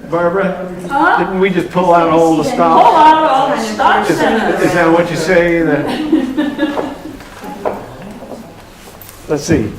Barbara? Huh? Didn't we just pull out all the Pull stops? out all the stops. Is that what you say? Let's see.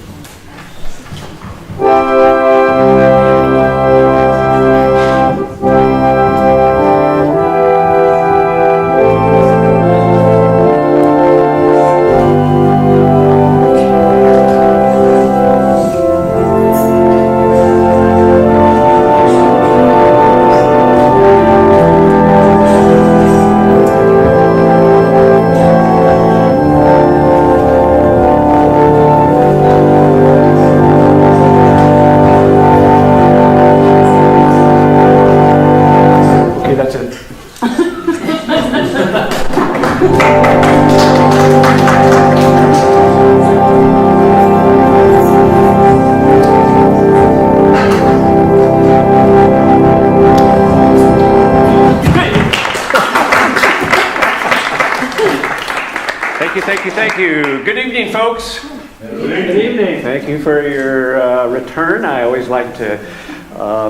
Thank you. Good evening, folks. Good evening. Thank you for your return. I always like to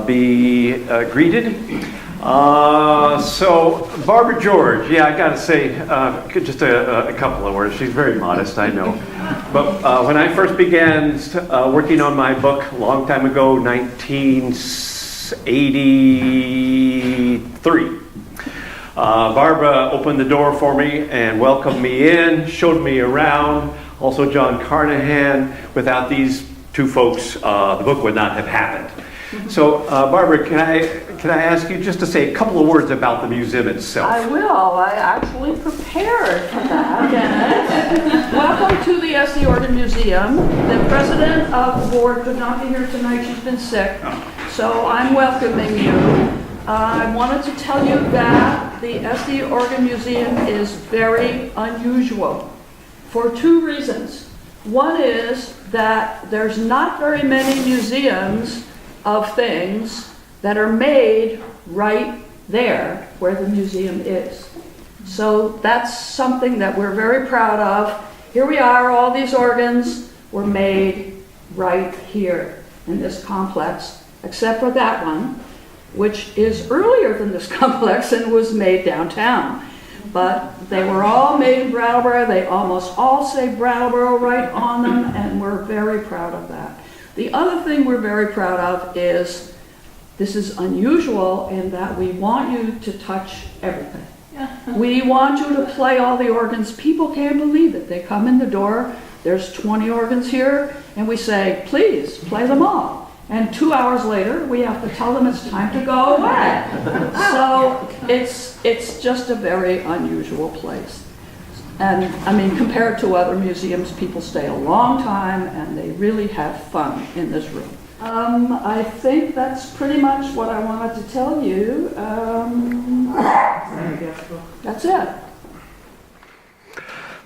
be greeted. So, Barbara George, yeah, I got to say just a couple of words. She's very modest, I know. But when I first began working on my book a long time ago, 1983, Barbara opened the door for me and welcomed me in, showed me around. Also John Carnahan. Without these two folks, the book would not have happened. So, Barbara, can I ask you just to say a couple of words about the museum itself? I will. I actually prepared for that. Welcome to the Estey Organ Museum. The president of the board could not be here tonight. She's been sick. So I'm welcoming you. I wanted to tell you that the Estey Organ Museum is very unusual for two reasons. One is that there's not very many museums of things that are made right there where the museum is. So that's something that we're very proud of. Here we are, all these organs were made right here in this complex, except for that one, which is earlier than this complex and was made downtown. But they were all made in Brattleboro. They almost all say Brattleboro right on them, and we're very proud of that. The other thing we're very proud of is this is unusual in that we want you to touch everything. We want you to play all the organs. People can't believe it. They come in the door, there's 20 organs here, and we say, please, play them all. And 2 hours later, we have to tell them it's time to go away. So it's just a very unusual place. And I mean, compared to other museums, people stay a long time and they really have fun in this room. I think that's pretty much what I wanted to tell you. That's it.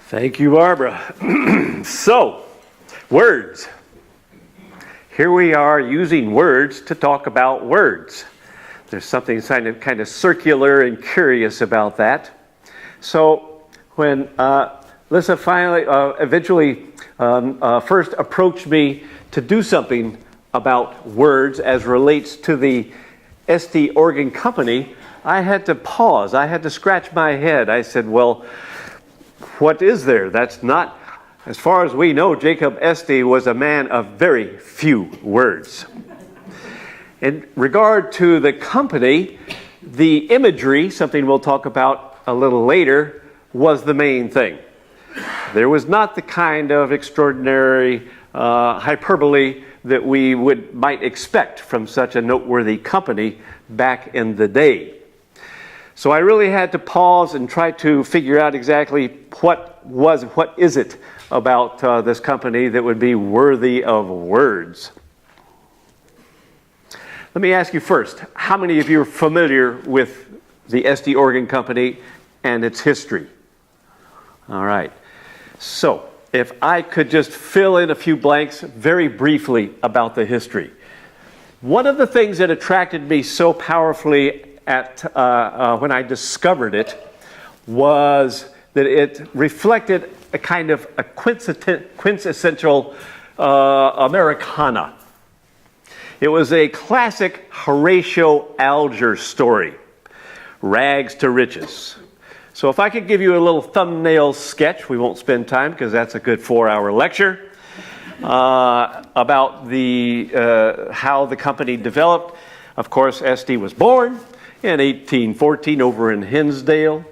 Thank you, Barbara. So, words. Here we are using words to talk about words. There's something kind of circular and curious about that. So when Lissa eventually first approached me to do something about words as relates to the Estey Organ Company, I had to pause. I had to scratch my head. I said, well, what is there? That's not... As far as we know, Jacob Estey was a man of very few words. In regard to the company, the imagery, something we'll talk about a little later, was the main thing. There was not the kind of extraordinary hyperbole that we might expect from such a noteworthy company back in the day. So I really had to pause and try to figure out exactly what is it about this company that would be worthy of words. Let me ask you first, how many of you are familiar with the Estey Organ Company and its history? All right. So, if I could just fill in a few blanks very briefly about the history. One of the things that attracted me so powerfully when I discovered it was that it reflected a kind of quintessential Americana. It was a classic Horatio Alger story, rags to riches. So if I could give you a little thumbnail sketch, we won't spend time because that's a good 4-hour lecture, about how the company developed. Of course, Estey was born in 1814 over in Hinsdale.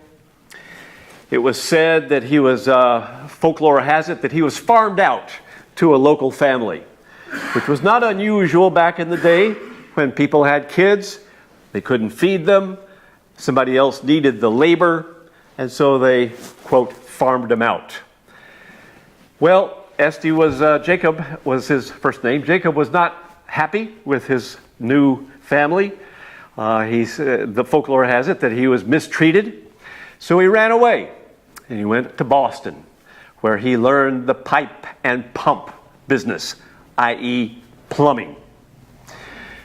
It was said that he was, folklore has it, that he was farmed out to a local family, which was not unusual back in the day when people had kids. They couldn't feed them. Somebody else needed the labor, and so they, quote, farmed them out. Well, Estey was, Jacob was his first name. Jacob was not happy with his new family. The folklore has it that he was mistreated, so he ran away. And he went to Boston, where he learned the pipe and pump business, i.e. plumbing.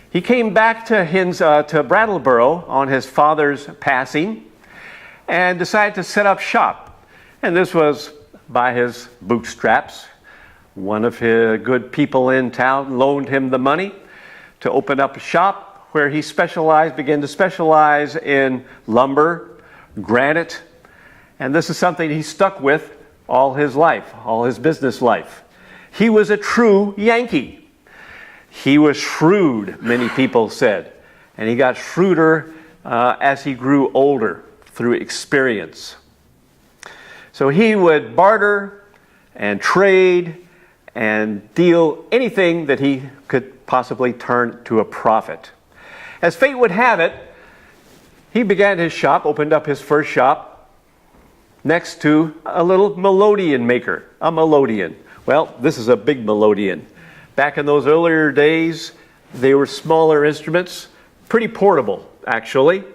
He came back to Brattleboro on his father's passing and decided to set up shop. And this was by his bootstraps. One of his good people in town loaned him the money to open up a shop where he began to specialize in lumber, granite, and this is something he stuck with all his life, all his business life. He was a true Yankee. He was shrewd, many people said, and he got shrewder as he grew older through experience. So he would barter and trade and deal anything that he could possibly turn to a profit. As fate would have it, he began his shop, opened up his first shop next to a little melodeon maker, a melodeon. Well, this is a big melodeon. Back in those earlier days, they were smaller instruments, pretty portable, actually,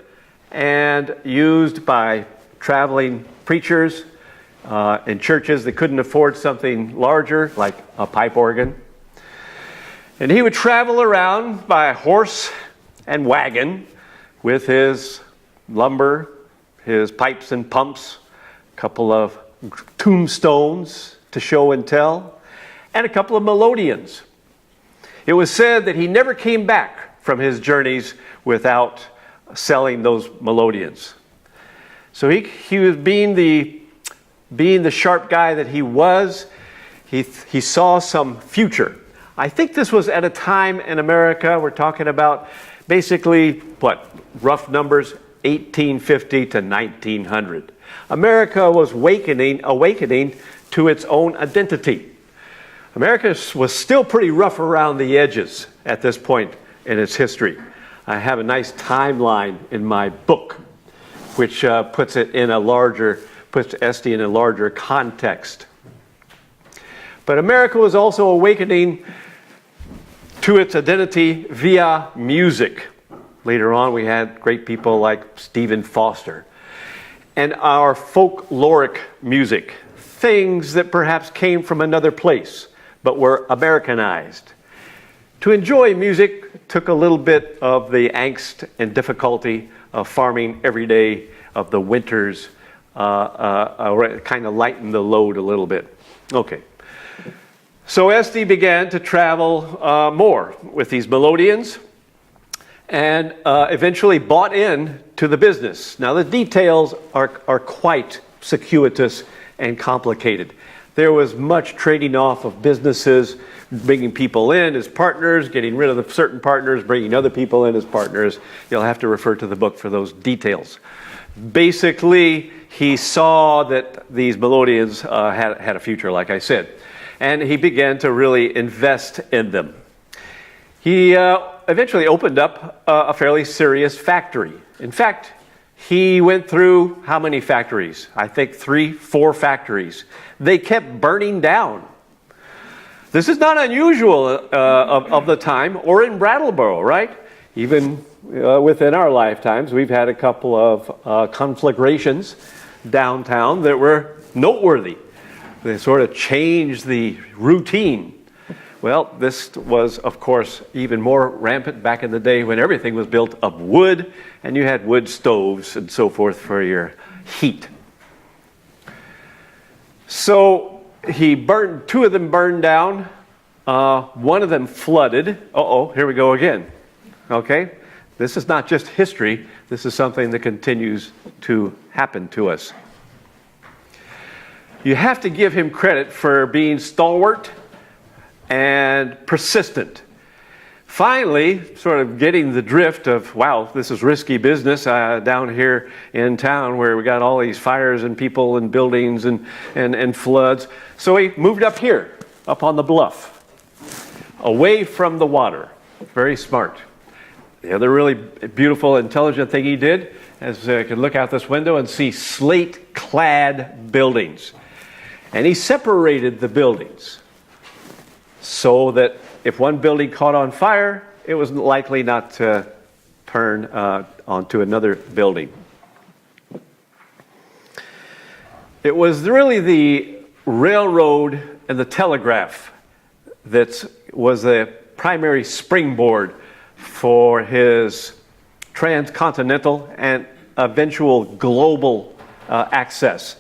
and used by traveling preachers in churches that couldn't afford something larger, like a pipe organ. And he would travel around by horse and wagon with his lumber, his pipes and pumps, a couple of tombstones to show and tell, and a couple of melodeons. It was said that he never came back from his journeys without selling those melodeons. So he was being the sharp guy that he was, he saw some future. I think this was at a time in America, we're talking about basically, rough numbers, 1850 to 1900. America was awakening to its own identity. America was still pretty rough around the edges at this point in its history. I have a nice timeline in my book, which puts Estey in a larger context. But America was also awakening to its identity via music. Later on, we had great people like Stephen Foster. And our folkloric music, things that perhaps came from another place, but were Americanized. To enjoy music took a little bit of the angst and difficulty of farming every day of the winters, kind of lighten the load a little bit. Okay. So Estey began to travel more with these melodeons and eventually bought in to the business. Now the details are quite circuitous and complicated. There was much trading off of businesses, bringing people in as partners, getting rid of the certain partners, bringing other people in as partners. You'll have to refer to the book for those details. Basically, he saw that these melodeons had a future, like I said, and he began to really invest in them. He eventually opened up a fairly serious factory. In fact, he went through how many factories? I think 3, 4 factories. They kept burning down. This is not unusual of the time or in Brattleboro, right? Even within our lifetimes, we've had a couple of conflagrations downtown that were noteworthy. They sort of changed the routine. Well, this was, of course, even more rampant back in the day when everything was built of wood and you had wood stoves and so forth for your heat. So he burned, 2 of them burned down, One of them flooded. Uh-oh, here we go again. Okay? This is not just history. This is something that continues to happen to us. You have to give him credit for being stalwart and persistent. Finally, sort of getting the drift of, wow, this is risky business down here in town where we got all these fires and people and buildings and floods. So he moved up here, up on the bluff, away from the water. Very smart. The other really beautiful, intelligent thing he did is I could look out this window and see slate-clad buildings. And he separated the buildings so that if one building caught on fire, it was likely not to turn onto another building. It was really the railroad and the telegraph that was the primary springboard for his transcontinental and eventual global access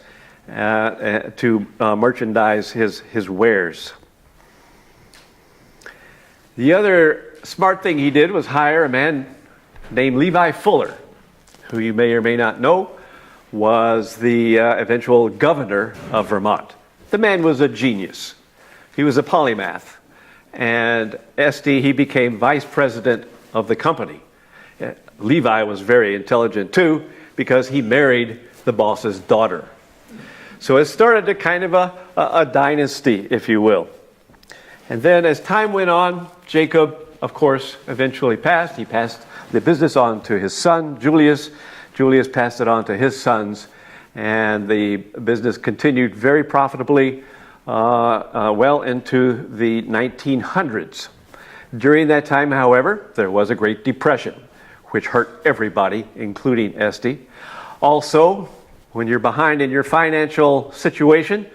to merchandise his wares. The other smart thing he did was hire a man named Levi Fuller, who you may or may not know was the eventual governor of Vermont. The man was a genius. He was a polymath. And Estey, he became vice president of the company. Levi was very intelligent too, because he married the boss's daughter. So it started a kind of a dynasty, if you will. And then as time went on, Jacob, of course, eventually passed. He passed the business on to his son, Julius. Julius passed it on to his sons. And the business continued very profitably well into the 1900s. During that time, however, there was a Great Depression, which hurt everybody, including Estey. Also, when you're behind in your financial situation,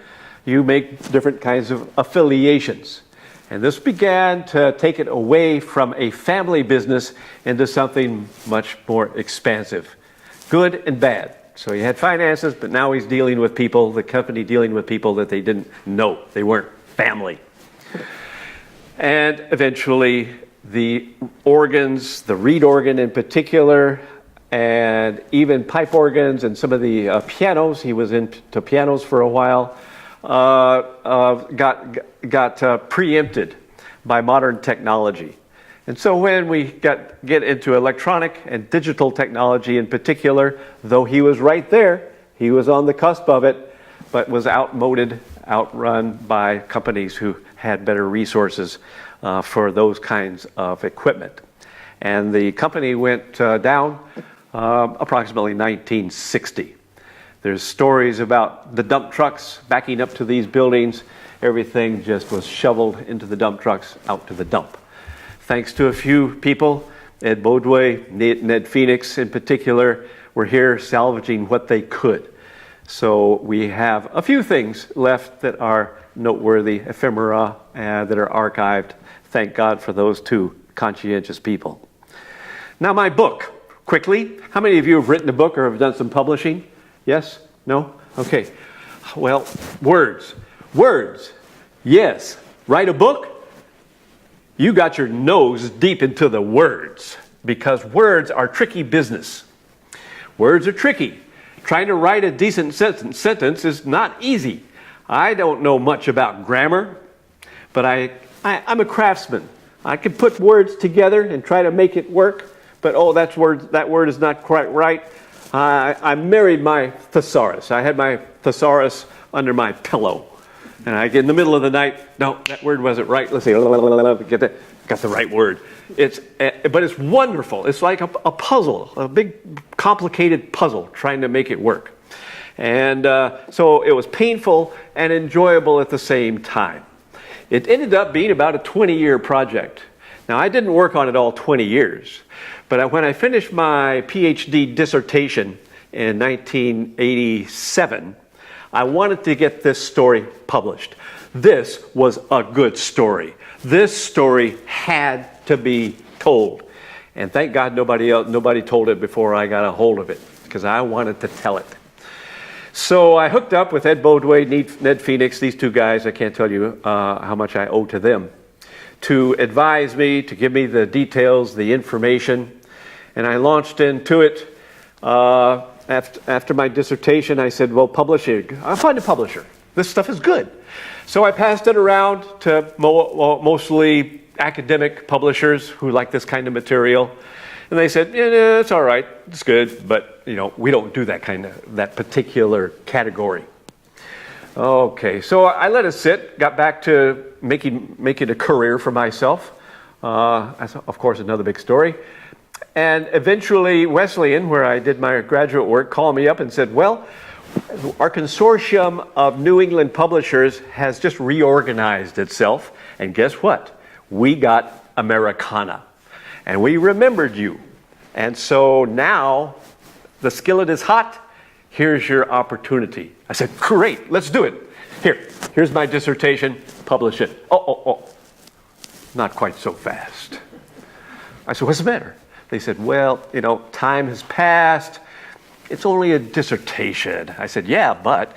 you make different kinds of affiliations. And this began to take it away from a family business into something much more expansive. Good and bad. So he had finances, but now he's dealing with people, the company dealing with people that they didn't know. They weren't family. And eventually the organs, the reed organ in particular, and even pipe organs and some of the pianos, he was into pianos for a while, got preempted by modern technology. And so when we get into electronic and digital technology in particular, though he was right there, he was on the cusp of it, but was outrun by companies who had better resources for those kinds of equipment. And the company went down approximately 1960. There's stories about the dump trucks backing up to these buildings. Everything just was shoveled into the dump trucks, out to the dump. Thanks to a few people, Ed Bodway, Ned Phoenix in particular, were here salvaging what they could. So we have a few things left that are noteworthy, ephemera, that are archived. Thank God for those two conscientious people. Now my book, quickly. How many of you have written a book or have done some publishing? Yes? No? Okay. Well, words. Words. Yes. Write a book? You got your nose deep into the words, because words are tricky business. Words are tricky. Trying to write a decent sentence is not easy. I don't know much about grammar, but I'm a craftsman. I can put words together and try to make it work, but that word is not quite right. I married my thesaurus. I had my thesaurus under my pillow. And I get in the middle of the night, no, that word wasn't right. Let's see, got the right word. But it's wonderful. It's like a puzzle, a big, complicated puzzle, trying to make it work. And so it was painful and enjoyable at the same time. It ended up being about a 20-year project. Now, I didn't work on it all 20 years. But when I finished my PhD dissertation in 1987, I wanted to get this story published. This was a good story. This story had to be told. And thank God nobody told it before I got a hold of it, because I wanted to tell it. So I hooked up with Ed Bodway, Ned Phoenix, these two guys. I can't tell you how much I owe to them. to advise me, to give me the details, the information. And I launched into it. After my dissertation, I said, well, publishing, I'll find a publisher. This stuff is good. So I passed it around to mostly academic publishers who like this kind of material. And they said, yeah, it's all right, it's good, but we don't do that particular category. Okay, so I let it sit, got back to making a career for myself. That's, of course, another big story. And eventually Wesleyan, where I did my graduate work, called me up and said, well, our consortium of New England publishers has just reorganized itself. And guess what? We got Americana. And we remembered you. And so now the skillet is hot. Here's your opportunity. I said, great, let's do it. Here's my dissertation. Publish it. Oh. Not quite so fast. I said, what's the matter? They said, well, time has passed. It's only a dissertation. I said, yeah, but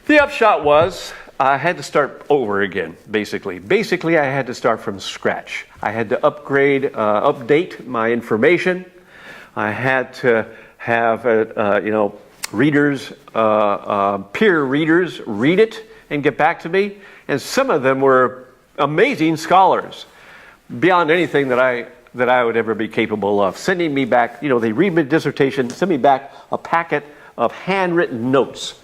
the upshot was I had to start over again, basically. Basically, I had to start from scratch. I had to update my information. I had to have, readers, peer readers read it and get back to me. And some of them were amazing scholars, beyond anything that I would ever be capable of. Sending me back, they read my dissertation, send me back a packet of handwritten notes,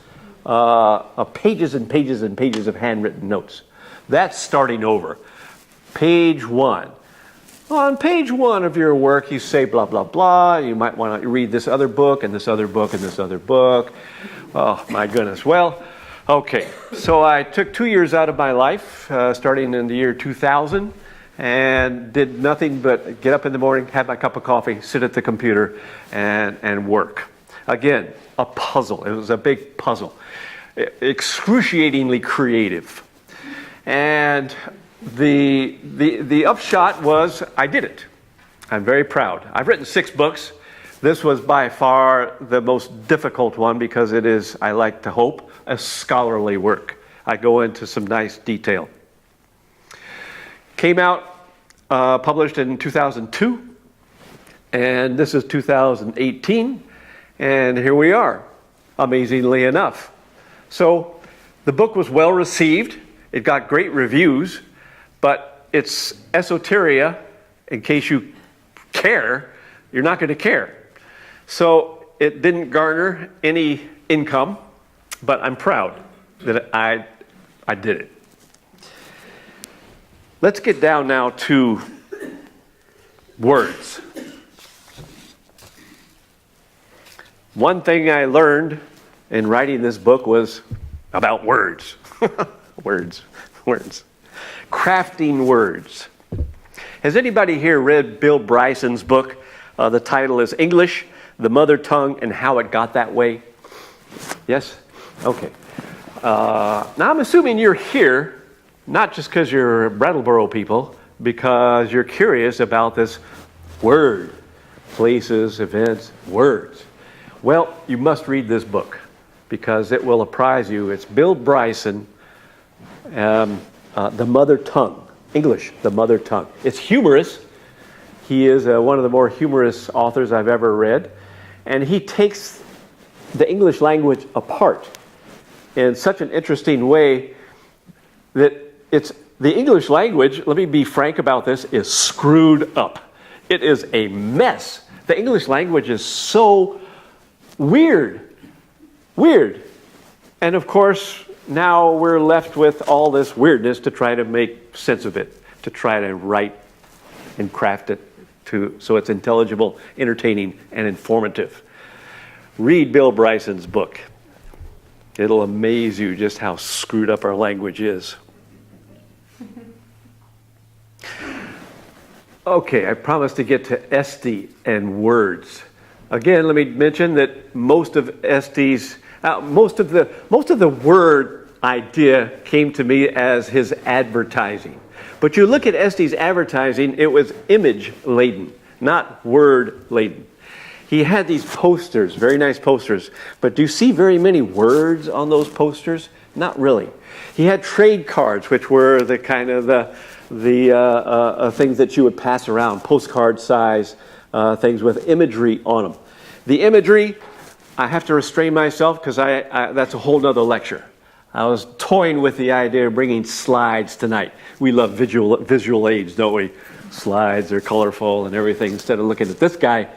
of pages and pages and pages of handwritten notes. That's starting over. Page 1. On page 1 of your work, you say blah, blah, blah. You might want to read this other book and this other book and this other book. Oh, my goodness. Well, okay. So I took 2 years out of my life, starting in the year 2000. And did nothing but get up in the morning, have my cup of coffee, sit at the computer, and work. Again, a puzzle. It was a big puzzle. Excruciatingly creative. And the upshot was I did it. I'm very proud. I've written 6 books. This was by far the most difficult one because it is, I like to hope, a scholarly work. I go into some nice detail. Came out, published in 2002, and this is 2018, and here we are, amazingly enough. So the book was well received. It got great reviews, but it's esoteria. In case you care, you're not going to care. So it didn't garner any income, but I'm proud that I did it. Let's get down now to words. One thing I learned in writing this book was about words. Words. Crafting words. Has anybody here read Bill Bryson's book? The title is English, the Mother Tongue, and How It Got That Way. Yes? Okay. Now I'm assuming you're here not just because you're Brattleboro people, because you're curious about this word. Places, events, words. Well, you must read this book because it will apprise you. It's Bill Bryson, The Mother Tongue. English, the Mother Tongue. It's humorous. He is one of the more humorous authors I've ever read. And he takes the English language apart in such an interesting way that it's the English language, let me be frank about this, is screwed up. It is a mess. The English language is so weird. And of course, now we're left with all this weirdness to try to make sense of it, to try to write and craft it so it's intelligible, entertaining, and informative. Read Bill Bryson's book. It'll amaze you just how screwed up our language is. Okay, I promised to get to Estey and words. Again, let me mention that most of Estey's, most of the word idea came to me as his advertising. But you look at Estey's advertising, it was image-laden, not word-laden. He had these posters, very nice posters, but do you see very many words on those posters? Not really. He had trade cards, which were the kind of the things that you would pass around, postcard size things with imagery on them. The imagery, I have to restrain myself because that's a whole nother lecture. I was toying with the idea of bringing slides tonight. We love visual aids, don't we? Slides are colorful and everything. Instead of looking at this guy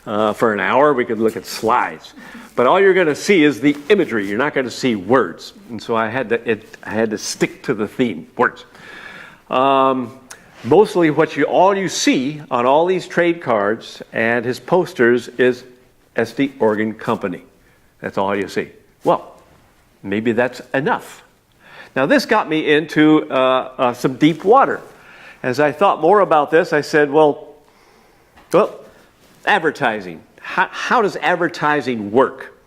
for an hour, we could look at slides. But all you're going to see is the imagery. You're not going to see words. And so I had to stick to the theme, words. Mostly all you see on all these trade cards and his posters is Estey Organ Company. That's all you see. Well, maybe that's enough. Now this got me into some deep water. As I thought more about this, I said, well, advertising. How does advertising work?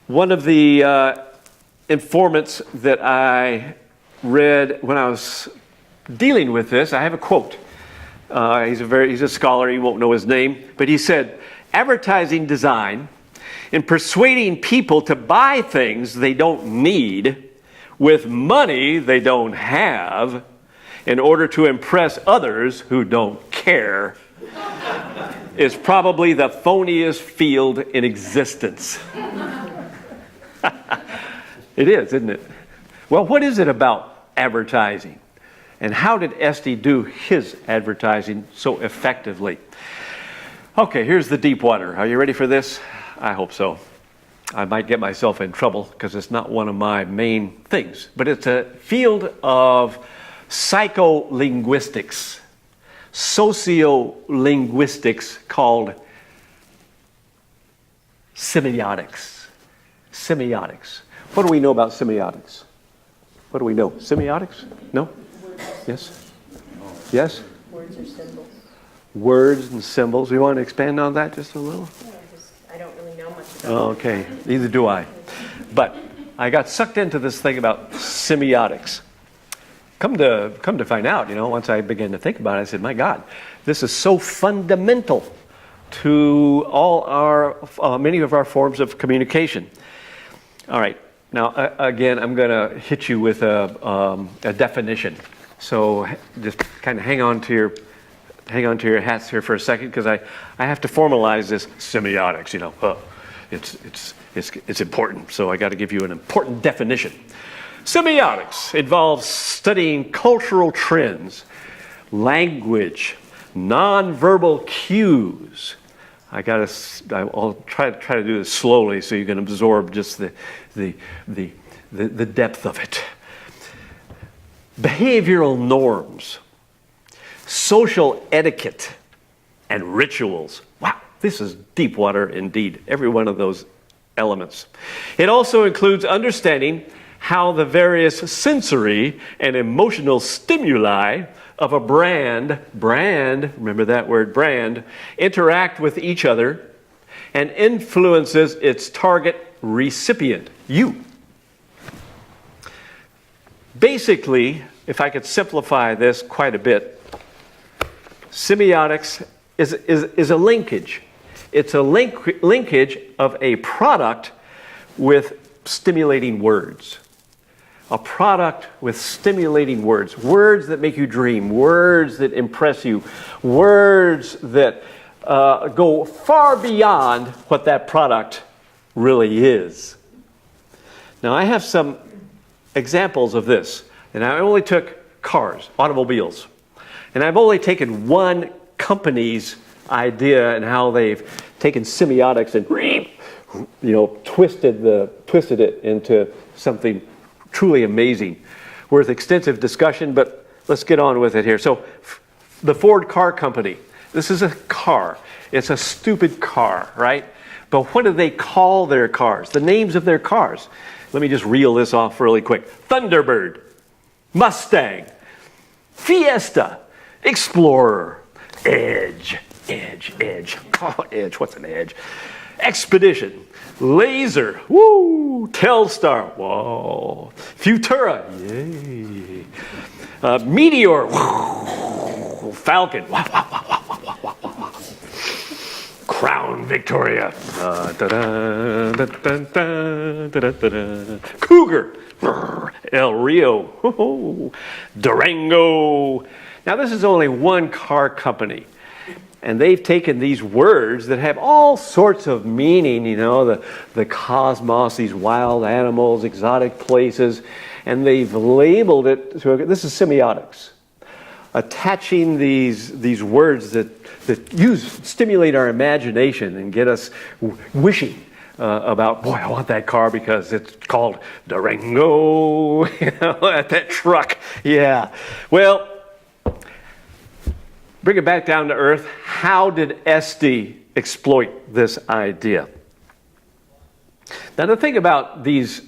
One of the informants that I read when I was dealing with this, I have a quote. He's a scholar, you won't know his name, but he said, advertising design in persuading people to buy things they don't need with money they don't have in order to impress others who don't care is probably the phoniest field in existence. It is, isn't it? Well, what is it about advertising? And how did Estey do his advertising so effectively? Okay, here's the deep water. Are you ready for this? I hope so. I might get myself in trouble because it's not one of my main things. But it's a field of psycholinguistics, sociolinguistics called semiotics. Semiotics. What do we know about semiotics? What do we know? Semiotics? No? Yes? Yes? Words or symbols. Words and symbols. You want to expand on that just a little? Yeah, I don't really know much about it. Okay, neither do I. But I got sucked into this thing about semiotics. Come to find out, once I began to think about it, I said, my God, this is so fundamental to all many of our forms of communication. All right, now again, I'm going to hit you with a definition. So just kind of hang on to your hats here for a second, because I have to formalize this semiotics. It's important. So I got to give you an important definition. Semiotics involves studying cultural trends, language, nonverbal cues. I'll try to do this slowly so you can absorb just the depth of it. Behavioral norms, social etiquette, and rituals. Wow, this is deep water indeed, every one of those elements. It also includes understanding how the various sensory and emotional stimuli of a brand, remember that word, brand, interact with each other and influences its target recipient, you. Basically, if I could simplify this quite a bit, semiotics is a linkage. It's a linkage of a product with stimulating words. A product with stimulating words. Words that make you dream. Words that impress you. Words that go far beyond what that product really is. Now, I have some examples of this. And I only took cars, automobiles. And I've only taken one company's idea and how they've taken semiotics and twisted it into something truly amazing, worth extensive discussion, but let's get on with it here. So the Ford Car Company, this is a car. It's a stupid car, right? But what do they call their cars? The names of their cars. Let me just reel this off really quick. Thunderbird, Mustang, Fiesta, Explorer, Edge. Oh, Edge, what's an Edge? Expedition, Laser, woo, Telstar, whoa, Futura, yay, Meteor, woo, Falcon, wah, wah, wah, wah, wah, wah, wah, wah. Crown Victoria, Cougar, El Rio, Durango, Now, this is only one car company. And they've taken these words that have all sorts of meaning, you know, the cosmos, these wild animals, exotic places, and they've labeled it, this is semiotics, attaching these words that stimulate our imagination and get us wishing about, boy, I want that car because it's called Durango, you know, that truck, yeah. Well, bring it back down to earth. How did Estey exploit this idea? Now, the thing about this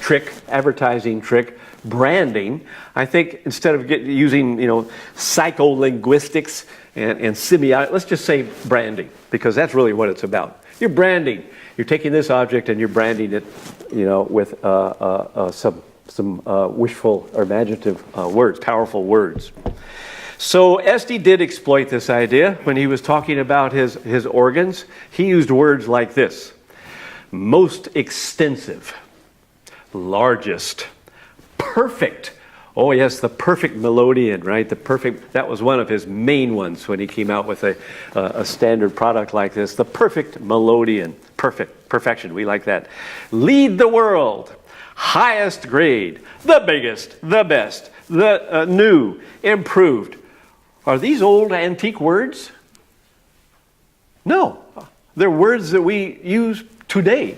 trick, advertising trick, branding, I think instead of using psycholinguistics and semiotics, let's just say branding, because that's really what it's about. You're branding. You're taking this object and you're branding it, with some wishful or imaginative words, powerful words. So Estey did exploit this idea when he was talking about his organs. He used words like this: most extensive, largest, perfect. Oh yes, the perfect melodeon, right? That was one of his main ones when he came out with a standard product like this. The perfect melodeon, perfection, we like that. Lead the world, highest grade, the biggest, the best, the new, improved. Are these old antique words? No, they're words that we use today.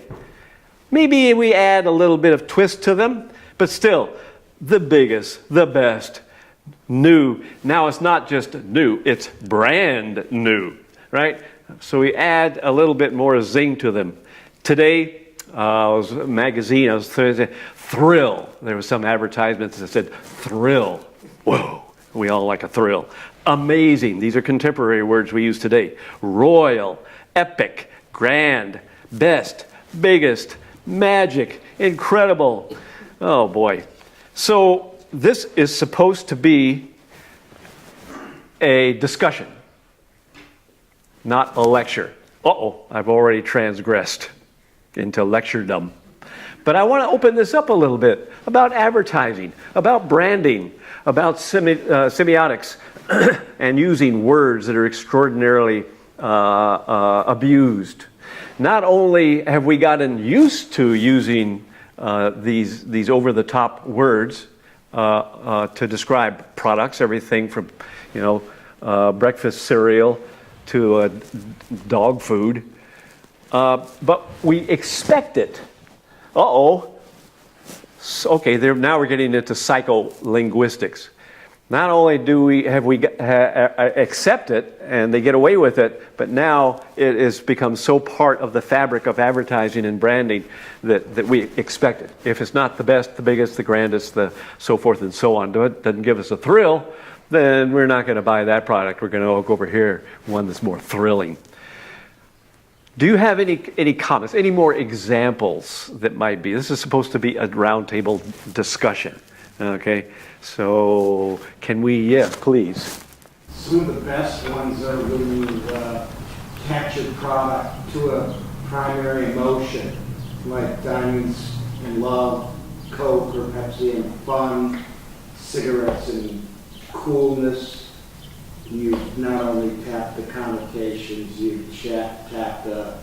Maybe we add a little bit of twist to them, but still, the biggest, the best, new. Now it's not just new, it's brand new, right? So we add a little bit more zing to them. Today, was a magazine, I was thrill. There was some advertisements that said thrill. Whoa, we all like a thrill. Amazing. These are contemporary words we use today. Royal, epic, grand, best, biggest, magic, incredible. Oh boy. So this is supposed to be a discussion, not a lecture. Uh-oh, I've already transgressed into lecturedom. But I want to open this up a little bit about advertising, about branding, about semiotics, and using words that are extraordinarily abused. Not only have we gotten used to using these over-the-top words to describe products, everything from breakfast cereal to dog food, but we expect it. Okay, now we're getting into psycholinguistics. Not only do we accept it and they get away with it, but now it has become so part of the fabric of advertising and branding that we expect it. If it's not the best, the biggest, the grandest, the so forth and so on, doesn't give us a thrill, then we're not going to buy that product. We're going to go over here, one that's more thrilling. Do you have any comments, any more examples that might be? This is supposed to be a roundtable discussion, okay? So can we, yes, please. Some of the best ones are when you attach your product to a primary emotion, like diamonds and love, Coke or Pepsi and fun, cigarettes and coolness. You not only tap the connotations, you tap the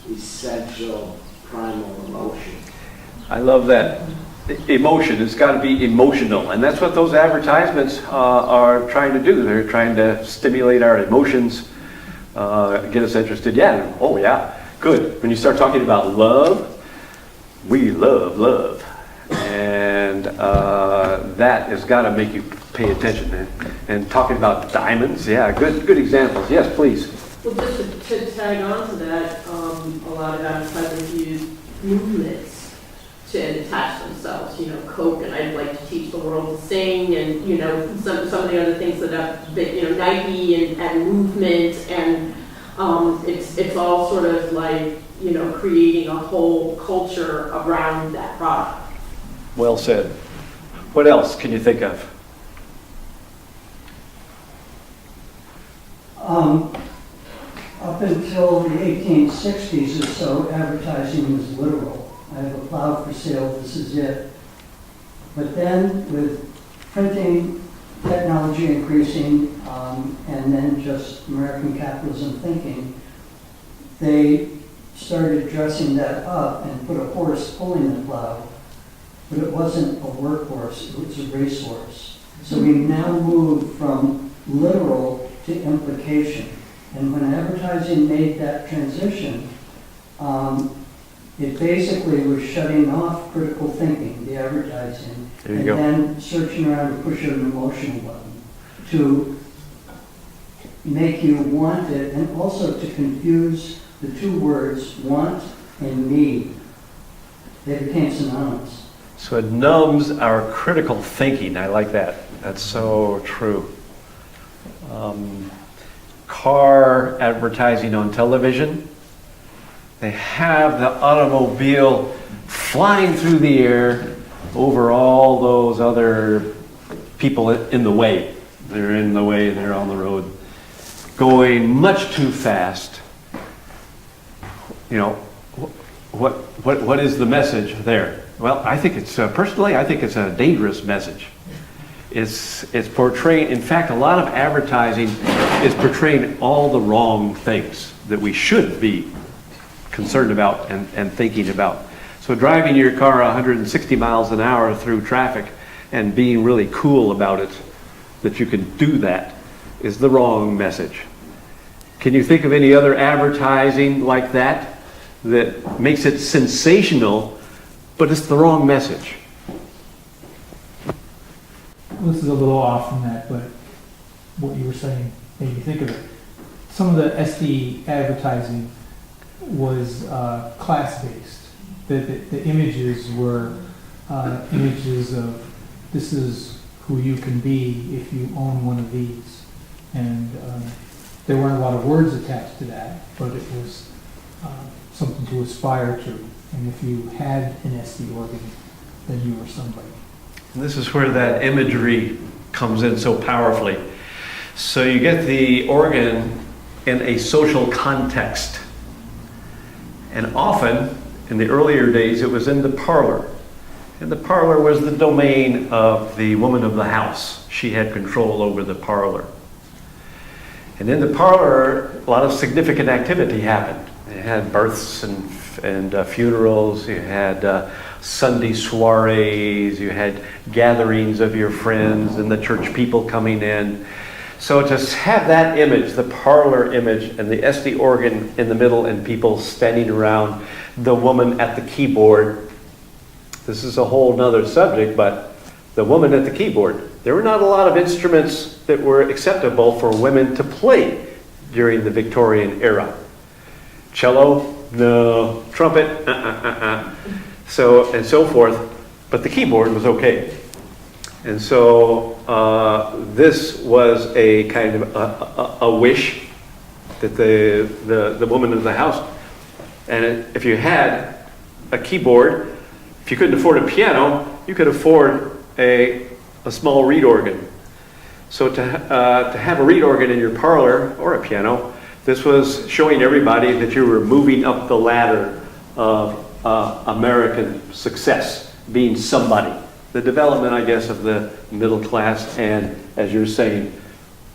essential primal emotion. I love that. Emotion, it's got to be emotional. And that's what those advertisements are trying to do. They're trying to stimulate our emotions, get us interested. Yeah, oh yeah, good. When you start talking about love, we love love. And that has got to make you pay attention. And talking about diamonds, yeah, good examples. Yes, please. Well, just to tag on to that, a lot of advertisers use movements to attach themselves. Coke, and I'd like to teach the world to sing, and some of the other things that have been, Nike and movement, and it's all sort of like creating a whole culture around that product. Well said. What else can you think of? Up until the 1860s or so, advertising was literal. I have a plow for sale, this is it. But then with printing technology increasing, and then just American capitalism thinking, they started dressing that up and put a horse pulling the plow, but it wasn't a workhorse, it was a racehorse. So we now moved from literal to implication. And when advertising made that transition, it basically was shutting off critical thinking, the advertising, There you and go. then searching around to push an emotional button to make you want it, and also to confuse the two words want and need. They became synonymous. So it numbs our critical thinking. I like that. That's so true. Car advertising on television. They have the automobile flying through the air over all those other people in the way. They're in the way, they're on the road, going much too fast. You know, what is the message there? Well, I think it's, personally, I think it's a dangerous message. It's portraying, in fact, a lot of advertising is portraying all the wrong things that we should be concerned about and thinking about. So driving your car 160 miles an hour through traffic and being really cool about it, that you can do that, is the wrong message. Can you think of any other advertising like that that makes it sensational, but it's the wrong message? This is a little off from that, but what you were saying made me think of it. Some of the SD advertising was class-based. The images were images of this is who you can be if you own one of these. And there weren't a lot of words attached to that, but it was something to aspire to. And if you had an SD organ, then you were somebody. And this is where that imagery comes in so powerfully. So you get the organ in a social context. And often, in the earlier days, it was in the parlor. And the parlor was the domain of the woman of the house. She had control over the parlor. And in the parlor, a lot of significant activity happened. You had births and funerals, you had Sunday soirees, you had gatherings of your friends and the church people coming in. So to have that image, the parlor image, and the Estey organ in the middle and people standing around, the woman at the keyboard. This is a whole nother subject, but the woman at the keyboard. There were not a lot of instruments that were acceptable for women to play during the Victorian era. Cello? No. Trumpet? So, and so forth. But the keyboard was okay. And so this was a kind of a wish that the woman of the house, and if you had a keyboard, if you couldn't afford a piano, you could afford a small reed organ. So to have a reed organ in your parlor or a piano, this was showing everybody that you were moving up the ladder of American success, being somebody. The development, I guess, of the middle class, and as you're saying,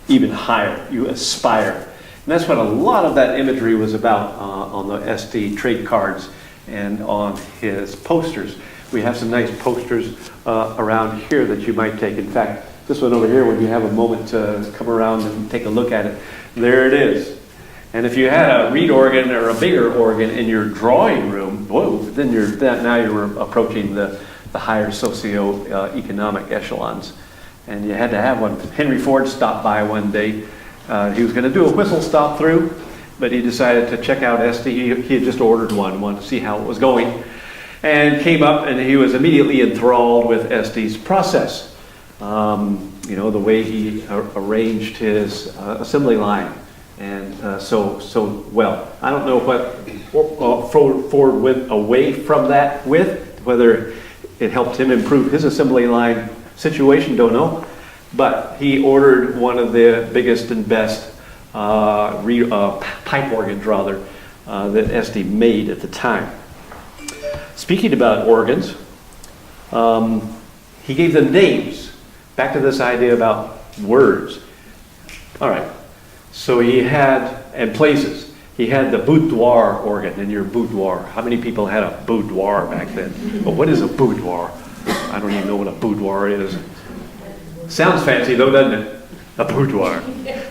even higher. You aspire. And that's what a lot of that imagery was about on the Estey trade cards and on his posters. We have some nice posters around here that you might take. In fact, this one over here, when you have a moment to come around and take a look at it, there it is. And if you had a reed organ or a bigger organ in your drawing room, whoa, then now you're approaching the higher socio-economic echelons. And you had to have one. Henry Ford stopped by one day. He was going to do a whistle stop through, but he decided to check out Estey. He had just ordered one, wanted to see how it was going, and came up, and he was immediately enthralled with Estey's process. You know, the way he arranged his assembly line. And so well. I don't know what Ford went away from that with, whether it helped him improve his assembly line situation, don't know. But he ordered one of the biggest and best pipe organs, rather, that Estey made at the time. Speaking about organs, he gave them names. Back to this idea about words. All right. So he had, and places, he had the boudoir organ in your boudoir. How many people had a boudoir back then? But what is a boudoir? I don't even know what a boudoir is. Sounds fancy though, doesn't it? A boudoir.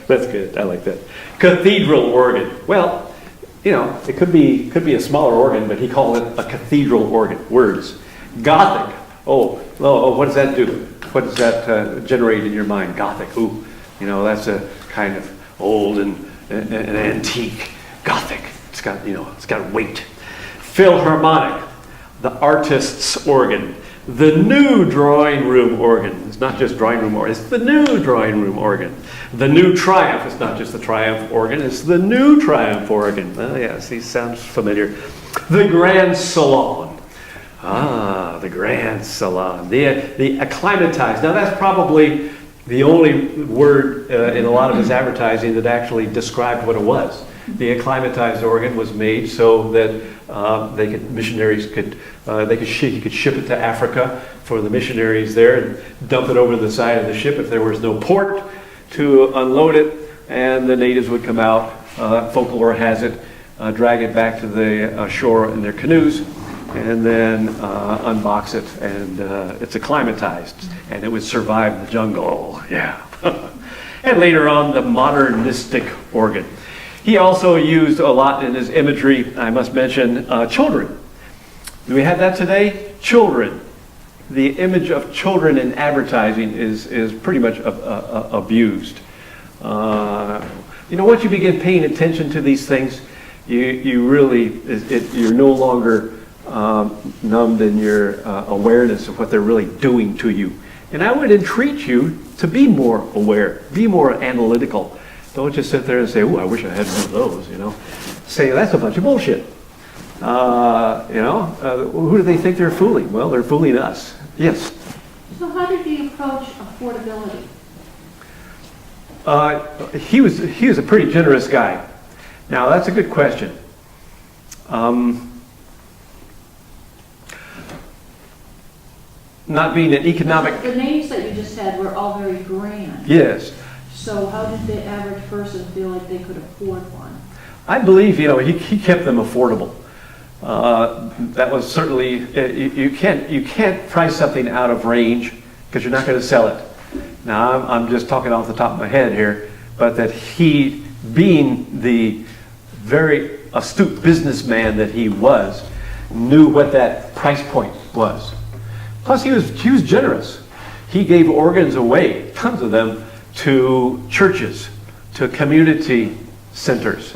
That's good. I like that. Cathedral organ. Well, you know, it could be a smaller organ, but he called it a cathedral organ. Words. Gothic. Oh, what does that do? What does that generate in your mind? Gothic. Ooh, you know, that's a kind of old and antique. Gothic. It's got, you know, it's got weight. Philharmonic. The artist's organ. The new drawing room organ. It's not just drawing room organ, it's the new drawing room organ. The new triumph. It's not just the triumph organ, it's the new triumph organ. Oh yes, he sounds familiar. The grand salon. Ah, the grand salon. The acclimatized. Now that's probably the only word in a lot of his advertising that actually described what it was. The acclimatized organ was made so that missionaries could he could ship it to Africa for the missionaries there and dump it over the side of the ship if there was no port to unload it, and the natives would come out. Folklore has it, drag it back to the shore in their canoes, and then unbox it, and it's acclimatized, and it would survive the jungle. Yeah. And later on, the modernistic organ. He also used a lot in his imagery, I must mention, children. Do we have that today? Children. The image of children in advertising is pretty much abused. You know, once you begin paying attention to these things, you're no longer numbed in your awareness of what they're really doing to you. And I would entreat you to be more aware, be more analytical. Don't just sit there and say, "Oh, I wish I had one of those," you know. Say, that's a bunch of bullshit. Who do they think they're fooling? Well, they're fooling us. Yes? So how did he approach affordability? He was a pretty generous guy. Now, that's a good question. Not being an economic... The names that you just had were all very grand. Yes. So how did the average person feel like they could afford one? I believe, he kept them affordable. That was certainly, you can't price something out of range because you're not going to sell it. Now, I'm just talking off the top of my head here, but that he, being the very astute businessman that he was, knew what that price point was. Plus, he was generous. He gave organs away, tons of them, to churches, to community centers,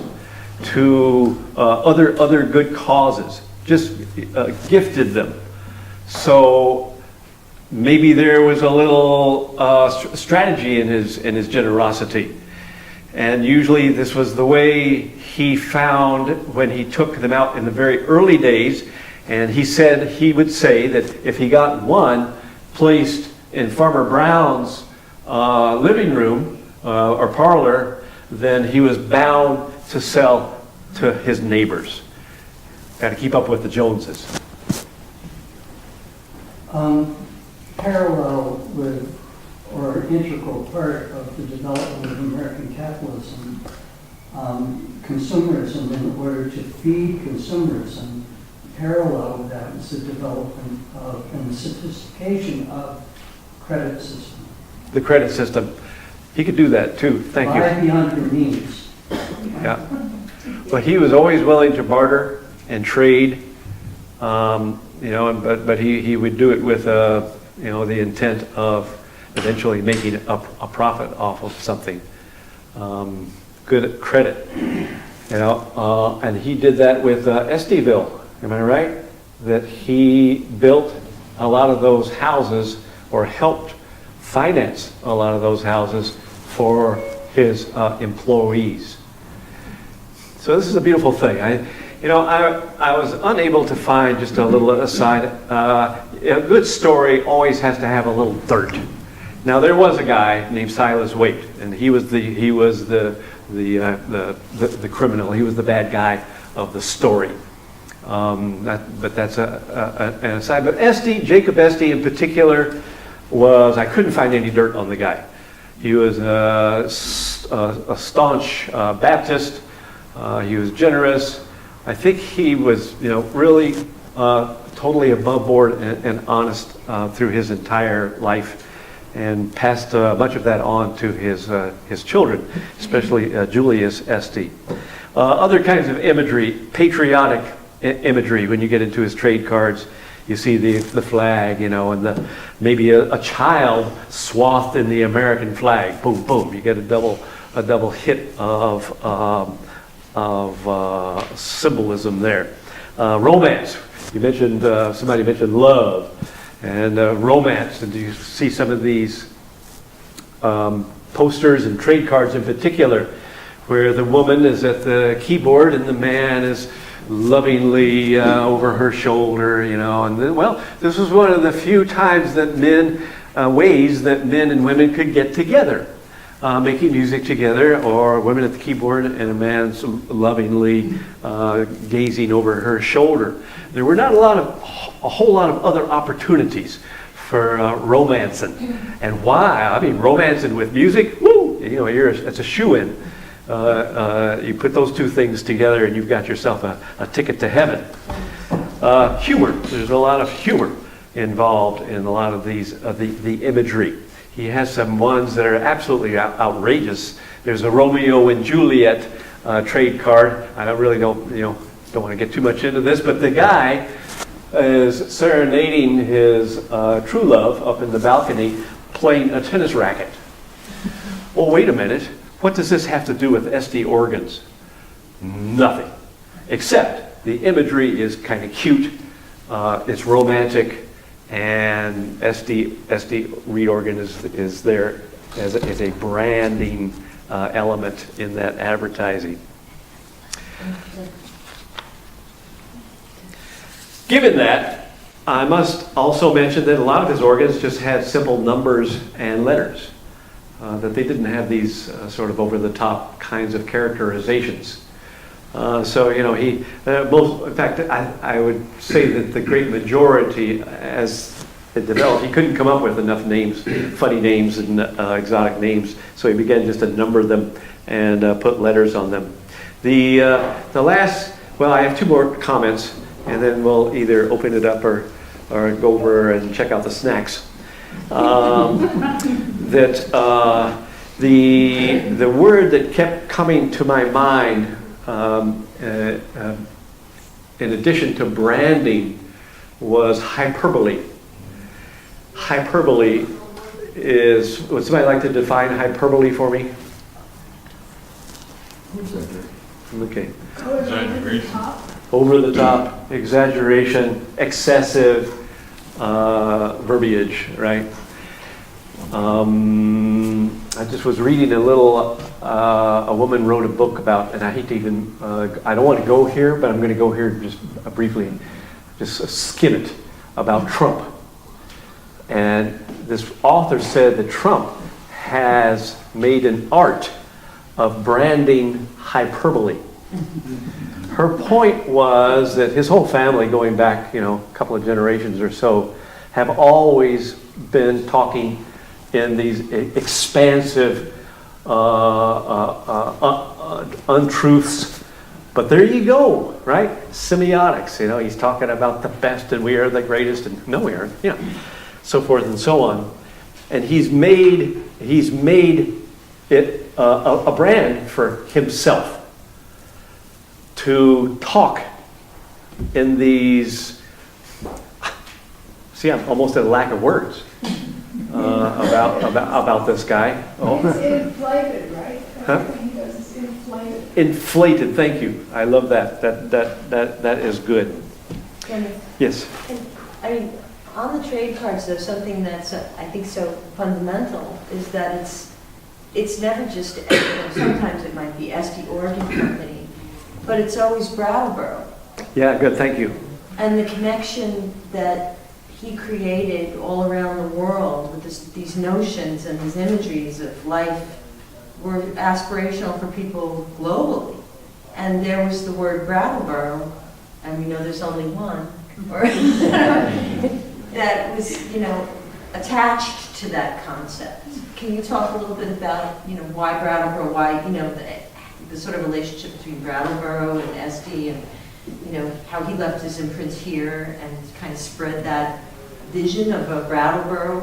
to other good causes. Just gifted them. So maybe there was a little strategy in his generosity. And usually this was the way he found when he took them out in the very early days. And he would say that if he got one placed in Farmer Brown's living room or parlor, then he was bound to sell to his neighbors. Got to keep up with the Joneses. Parallel with, or an integral part of the development of American capitalism, consumerism, in order to feed consumerism, parallel with that is the development of and the sophistication of credit system. The credit system. He could do that too. Thank you. Buy beyond your means. Yeah. But he was always willing to barter and trade, but he would do it with, the intent of eventually making a profit off of something. Good credit, and he did that with Esteyville. Am I right? That he built a lot of those houses, or helped finance a lot of those houses for his employees. So this is a beautiful thing. I was unable to find, just a little aside, a good story always has to have a little dirt. Now there was a guy named Silas Waite, and he was the criminal. He was the bad guy of the story. But that's an aside. But Jacob Estey in particular, I couldn't find any dirt on the guy. He was a staunch Baptist. He was generous. I think he was, really totally above board and honest through his entire life, and passed much of that on to his children, especially Julius Estey. Other kinds of imagery, patriotic imagery, when you get into his trade cards, you see the flag, and maybe a child swathed in the American flag. Boom, boom. You get a double hit of symbolism there. Romance. You mentioned somebody mentioned love and romance, and you see some of these posters and trade cards in particular, where the woman is at the keyboard and the man is lovingly over her shoulder, and then, this was one of the few times that ways that men and women could get together, making music together, or women at the keyboard and a man lovingly gazing over her shoulder. There were not a whole lot of other opportunities for romancing. And why? I mean, romancing with music, woo! It's a shoo-in. You put those two things together and you've got yourself a ticket to heaven. Humor. There's a lot of humor involved in a lot of these, the imagery. He has some ones that are absolutely outrageous. There's a Romeo and Juliet trade card. I don't want to get too much into this, but the guy is serenading his true love up in the balcony playing a tennis racket. Well, wait a minute. What does this have to do with Estey organs? Nothing. Except the imagery is kind of cute, it's romantic, and Estey reed organ is there as a branding element in that advertising. Given that, I must also mention that a lot of his organs just had simple numbers and letters. That they didn't have these sort of over-the-top kinds of characterizations. In fact, I would say that the great majority, as it developed, he couldn't come up with enough names, funny names and exotic names, so he began just to number them and put letters on them. The last, I have two more comments, and then we'll either open it up or go over and check out the snacks. The word that kept coming to my mind, in addition to branding, was hyperbole. Hyperbole is, would somebody like to define hyperbole for me? Okay. Over the top, exaggeration, excessive verbiage, right? I just was reading a woman wrote a book about, and I hate to even, I don't want to go here, but I'm going to go here just briefly, just skim it, about Trump. And this author said that Trump has made an art of branding hyperbole. Her point was that his whole family, going back, a couple of generations or so, have always been talking in these expansive untruths. But there you go, right? Semiotics, he's talking about the best and we are the greatest, and no, we aren't, so forth and so on. And he's made it a brand for himself to talk in these, I'm almost at a lack of words. About this guy. Oh. It's inflated, right? Huh? He does is inflated. Inflated. Thank you. I love that. That is good. Yes. And, on the trade cards, there's something that's I think so fundamental is that it's never just. Sometimes it might be Estey Organ Company, but it's always Brattleboro. Yeah. Good. Thank you. And the connection that he created all around the world with these notions and these imageries of life were aspirational for people globally. And there was the word Brattleboro, and we know there's only one, that was, attached to that concept. Can you talk a little bit about, why Brattleboro, why, the sort of relationship between Brattleboro and Estey, and, how he left his imprint here and kind of spread that vision of a Brattleboro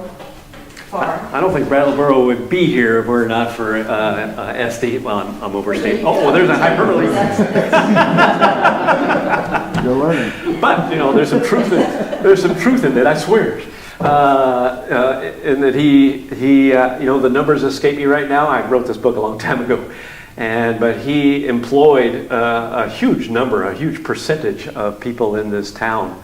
far? I don't think Brattleboro would be here if we're not for Estey. Well, I'm overstating. Oh, well, there's a hyperbole. You're learning. But there's some truth in it. I swear. In that he the numbers escape me right now. I wrote this book a long time ago, but he employed a huge percentage of people in this town,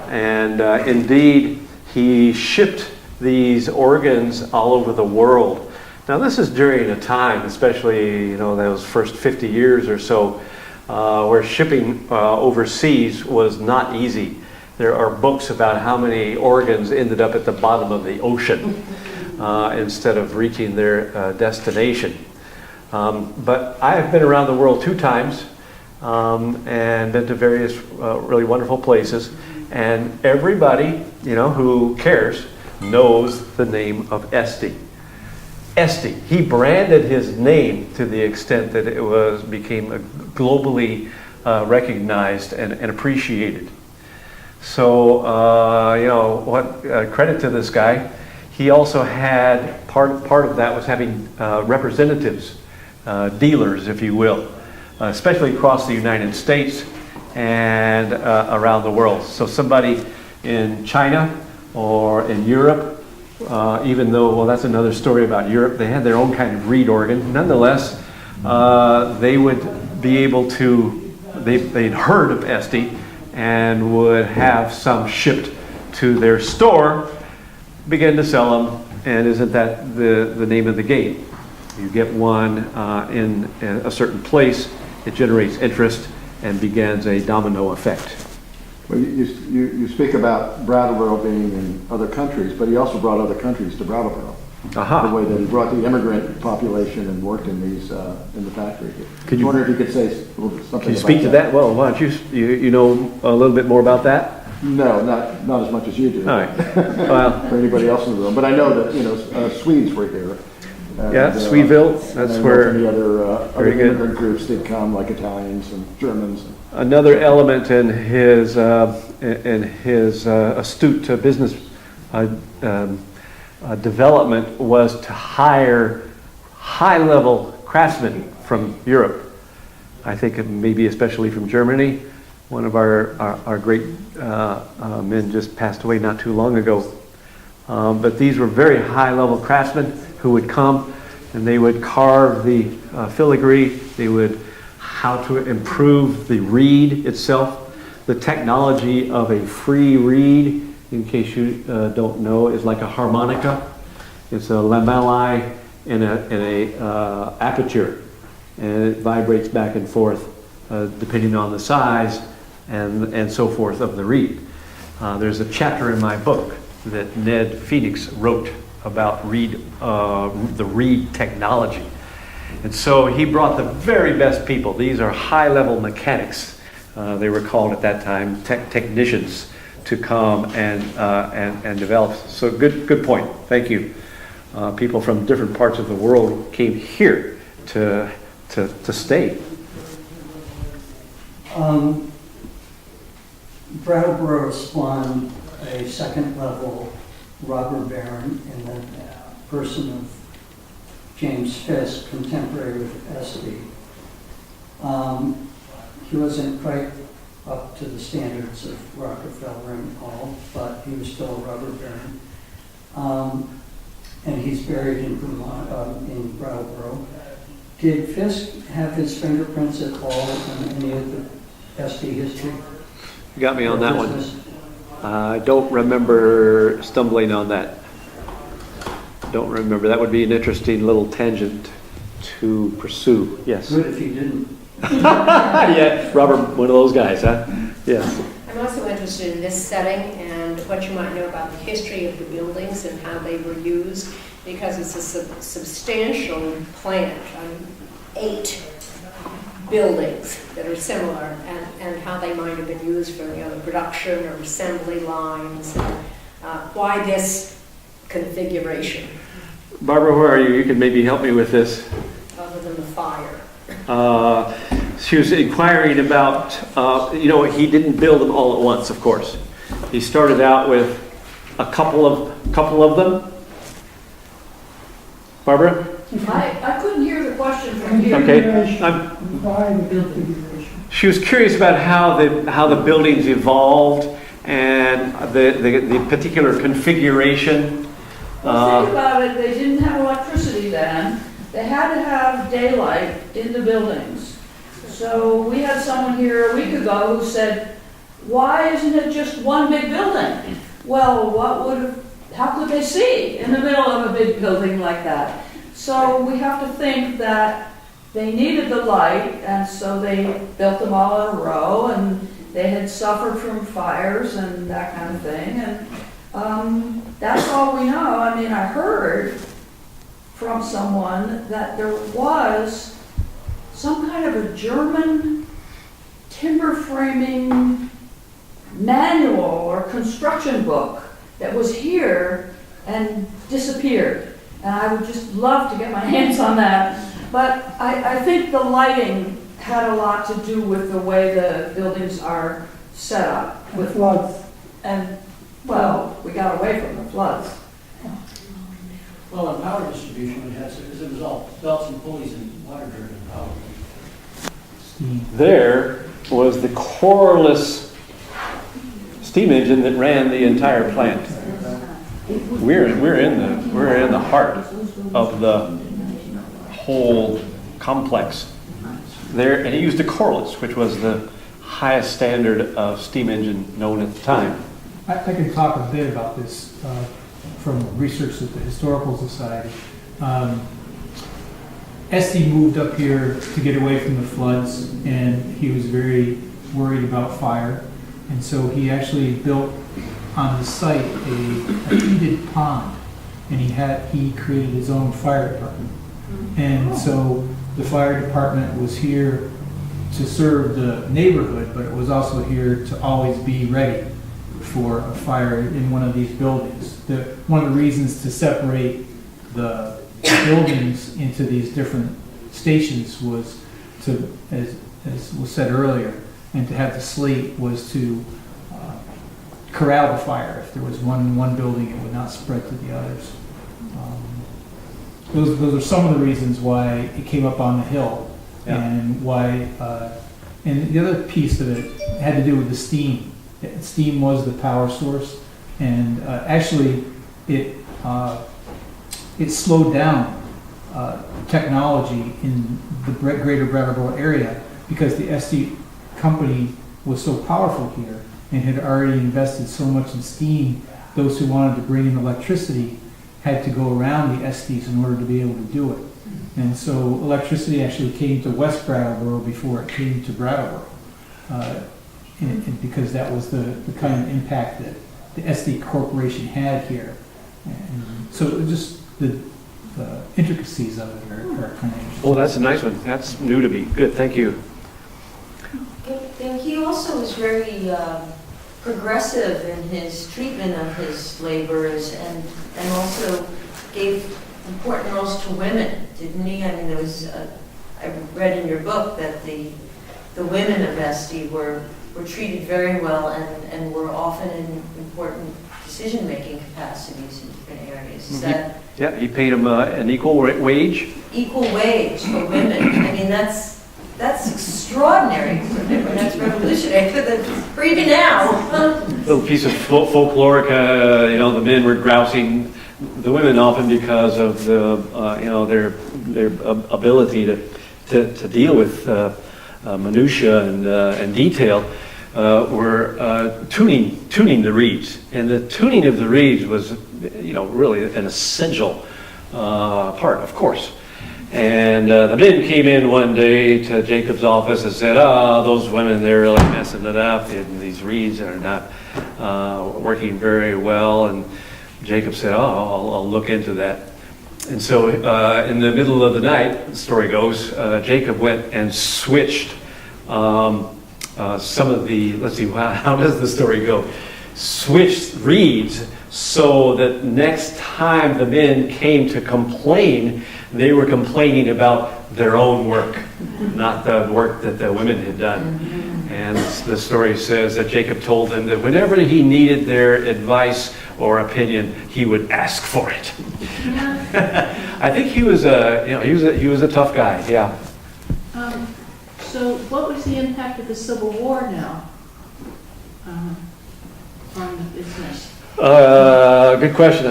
and indeed he shipped these organs all over the world. Now this is during a time, especially those first 50 years or so, where shipping overseas was not easy. There are books about how many organs ended up at the bottom of the ocean instead of reaching their destination. But I have been around the world 2 times and been to various really wonderful places, and everybody who cares knows the name of Estey. Estey. He branded his name to the extent that it became globally recognized and appreciated. So, credit to this guy. He also had part of that was having representatives, dealers, if you will, especially across the United States and around the world. So somebody in China or in Europe, even though, that's another story about Europe, they had their own kind of reed organ. Nonetheless, they would be able to, they'd heard of Estey and would have some shipped to their store, begin to sell them, and isn't that the name of the game? You get one in a certain place, it generates interest and begins a domino effect. Well, you speak about Brattleboro being in other countries, but he also brought other countries to Brattleboro. The way that he brought the immigrant population and worked in these in the factory. I wonder if you could say a little bit something. Can you speak to that? Well, why don't you know a little bit more about that? No, not as much as you do. All right. Well, for anybody else in the room, but I know that Swedes were here. Yeah, Swedeville. That's where many other immigrant groups did come, like Italians and Germans. Another element in his astute business development was to hire high-level craftsmen from Europe. I think maybe especially from Germany. One of our great men just passed away not too long ago. But these were very high-level craftsmen who would come and they would carve the filigree. They would how to improve the reed itself. The technology of a free reed, in case you don't know, is like a harmonica. It's a lamellae in a aperture, and it vibrates back and forth depending on the size and so forth of the reed. There's a chapter in my book that Ned Phoenix wrote about the reed technology. And so he brought the very best people. These are high-level mechanics. They were called at that time technicians to come and develop. So good point. Thank you. People from different parts of the world came here to stay. Brattleboro spawned a second-level robber baron in the person of James Fisk, contemporary with Estey. He wasn't quite up to the standards of Rockefeller and all, but he was still a robber baron. And he's buried in Brattleboro. Did Fisk have his fingerprints at all in any of the Estey history? You got me on that one. I don't remember stumbling on that. Don't remember. That would be an interesting little tangent to pursue. Yes. Good if you didn't. Yeah, Robert, one of those guys, huh? Yes. I'm also interested in this setting and what you might know about the history of the buildings and how they were used, because it's a substantial plant, 8 buildings that are similar, and how they might have been used for production or assembly lines, why this configuration, Barbara, where are you? You can maybe help me with this. other than the fire. She was inquiring about, he didn't build them all at once, of course. He started out with a couple of them. Barbara? I couldn't hear the question from here. Okay. She was curious about how the buildings evolved and the particular configuration. Well, think about it, they didn't have electricity then. They had to have daylight in the buildings. So we had someone here a week ago who said, why isn't it just one big building? Well, how could they see in the middle of a big building like that? So we have to think that they needed the light, and so they built them all in a row, and they had suffered from fires and that kind of thing. And that's all we know. I mean, I heard from someone that there was some kind of a German timber framing manual or construction book that was here and disappeared. And I would just love to get my hands on that. But I think the lighting had a lot to do with the way the buildings are set up. With floods. And, well, we got away from the floods. Well, in power distribution, it was all belts and pulleys and water-driven power. There was the coreless steam engine that ran the entire plant. We're in the heart of the whole complex there, and he used a coreless, which was the highest standard of steam engine known at the time. I can talk a bit about this from research at the Historical Society. Estey moved up here to get away from the floods, and he was very worried about fire, and so he actually built on the site a heated pond, and he created his own fire department. And so the fire department was here to serve the neighborhood, but it was also here to always be ready for a fire in one of these buildings. One of the reasons to separate the buildings into these different stations was to, as was said earlier, and to have the slate was to corral the fire. If there was one in one building, it would not spread to the others. Those are some of the reasons why it came up on the hill, and why. And the other piece of it had to do with the steam. Steam was the power source, and actually, it slowed down technology in the greater Brattleboro area because the Estey company was so powerful here and had already invested so much in steam. Those who wanted to bring in electricity had to go around the Esteys in order to be able to do it. And so electricity actually came to West Brattleboro before it came to Brattleboro. And because that was the kind of impact that the Estey Corporation had here. And so just the intricacies of it are kind of interesting. Oh, that's a nice one. That's new to me. Good, thank you. And he also was very progressive in his treatment of his laborers, and also gave important roles to women, didn't he? I mean, there was, I read in your book that the women of Estey were treated very well and were often in important decision-making capacities in different areas. Is that? Yeah, he paid them an equal wage. Equal wage for women. I mean, that's extraordinary. That's revolutionary for even now. Little piece of folkloric, the men were grousing the women often because of the, their ability to deal with minutia and detail. Were tuning the reeds, and the tuning of the reeds was, really an essential part, of course. And the men came in one day to Jacob's office and said, those women, they're really messing it up, and these reeds are not working very well. And Jacob said, I'll look into that. And so in the middle of the night, the story goes, Jacob went and switched some of the, let's see, how does the story go? Switched reeds so that next time the men came to complain, they were complaining about their own work, not the work that the women had done. And the story says that Jacob told them that whenever he needed their advice or opinion, he would ask for it. I think he was a tough guy. Yeah. So what was the impact of the Civil War now on the business? Good question.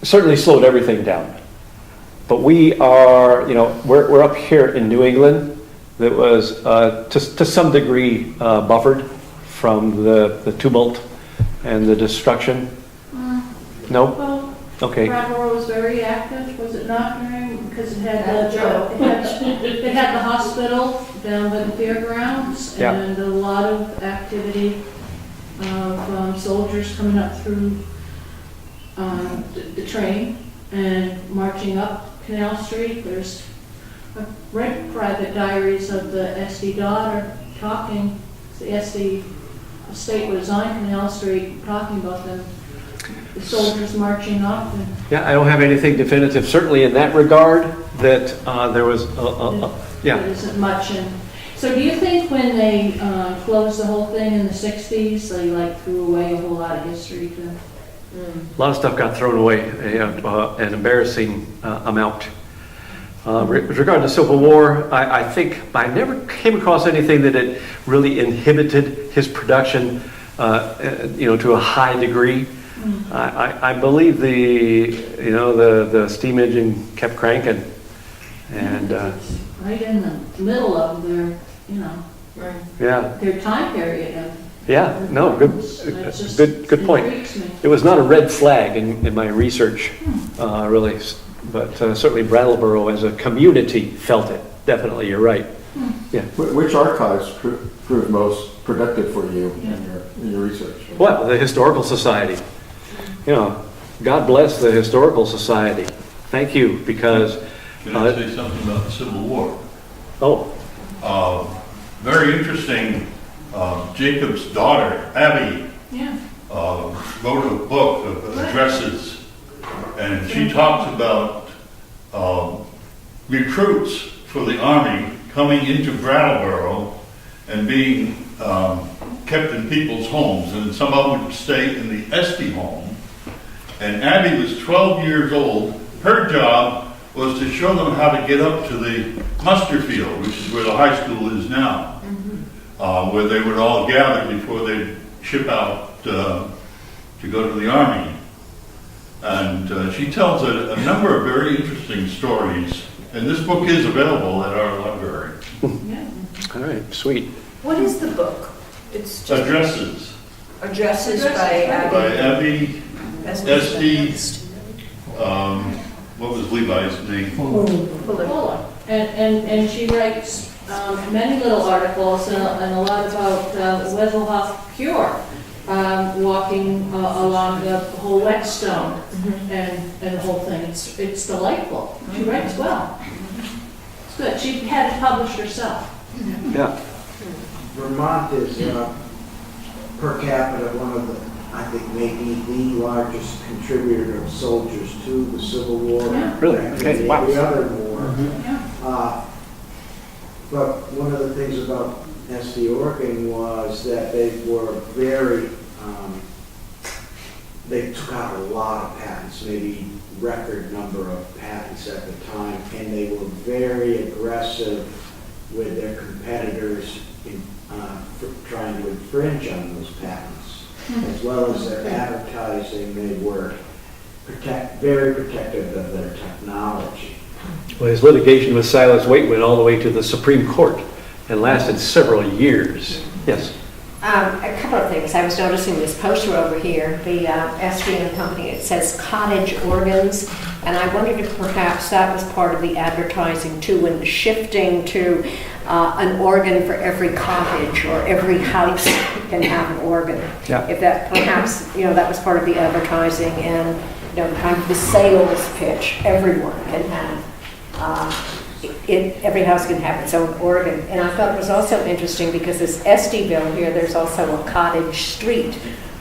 Certainly slowed everything down. But we are, we're up here in New England. That was to some degree buffered from the tumult and the destruction. No? Well, Okay. Brattleboro was very active, was it not, Mary? Because it had it had the hospital down by the fairgrounds, Yeah. and a lot of activity of soldiers coming up through the train and marching up Canal Street. There's I've read private diaries of the Estey daughter talking, the Estey estate was on Canal Street, talking about the soldiers marching up. And Yeah, I don't have anything definitive, certainly in that regard, that there was, there isn't much. So do you think when they closed the whole thing in the 60s, they threw away a whole lot of history to? a lot of stuff got thrown away, an embarrassing amount. With regard to Civil War, I think I never came across anything that it really inhibited his production, to a high degree. I believe the steam engine kept cranking, and right in the middle of their, their time period. Good point. It was not a red flag in my research, really. But certainly Brattleboro as a community felt it. Definitely, you're right. Yeah. Which archives proved most productive for you in your research? Well, the Historical Society. God bless the Historical Society. Thank you, because... Can I say something about the Civil War? Oh. Very interesting. Jacob's daughter, Abby, wrote a book of addresses. And she talks about recruits for the Army coming into Brattleboro and being kept in people's homes. And some of them would stay in the Estey home. And Abby was 12 years old. Her job was to show them how to get up to the muster field, which is where the high school is now, where they would all gather before they'd ship out to go to the Army. And she tells a number of very interesting stories. And this book is available at our library. All right, sweet. What is the book? It's just Addresses. Addresses by Abby. By Abby, Estey, what was Levi's name? Fuller. And she writes many little articles and a lot about Wesleyan Cure. Walking along the whole Whetstone and the whole thing. It's delightful. She writes well. It's good. She had it published herself. Yeah. Vermont is per capita one of the, I think maybe the largest contributor of soldiers to the Civil War. Yeah. Really? And Okay. Wow. the other war. Yeah. But one of the things about Estey Organ was that they were very, they took out a lot of patents, maybe record number of patents at the time, and they were very aggressive with their competitors in trying to infringe on those patents. As well as their advertising, they were very protective of their technology. Well, his litigation with Silas Waite went all the way to the Supreme Court and lasted several years. Yes. A couple of things. I was noticing this poster over here, the Estey Organ Company. It says cottage organs, and I wondered if perhaps that was part of the advertising too, when shifting to an organ for every cottage or every house can have an organ. Yeah. If that perhaps that was part of the advertising and kind of the sales pitch. Everyone can have. Every house can have its own organ. And I thought it was also interesting because this Esteyville here, there's also a cottage street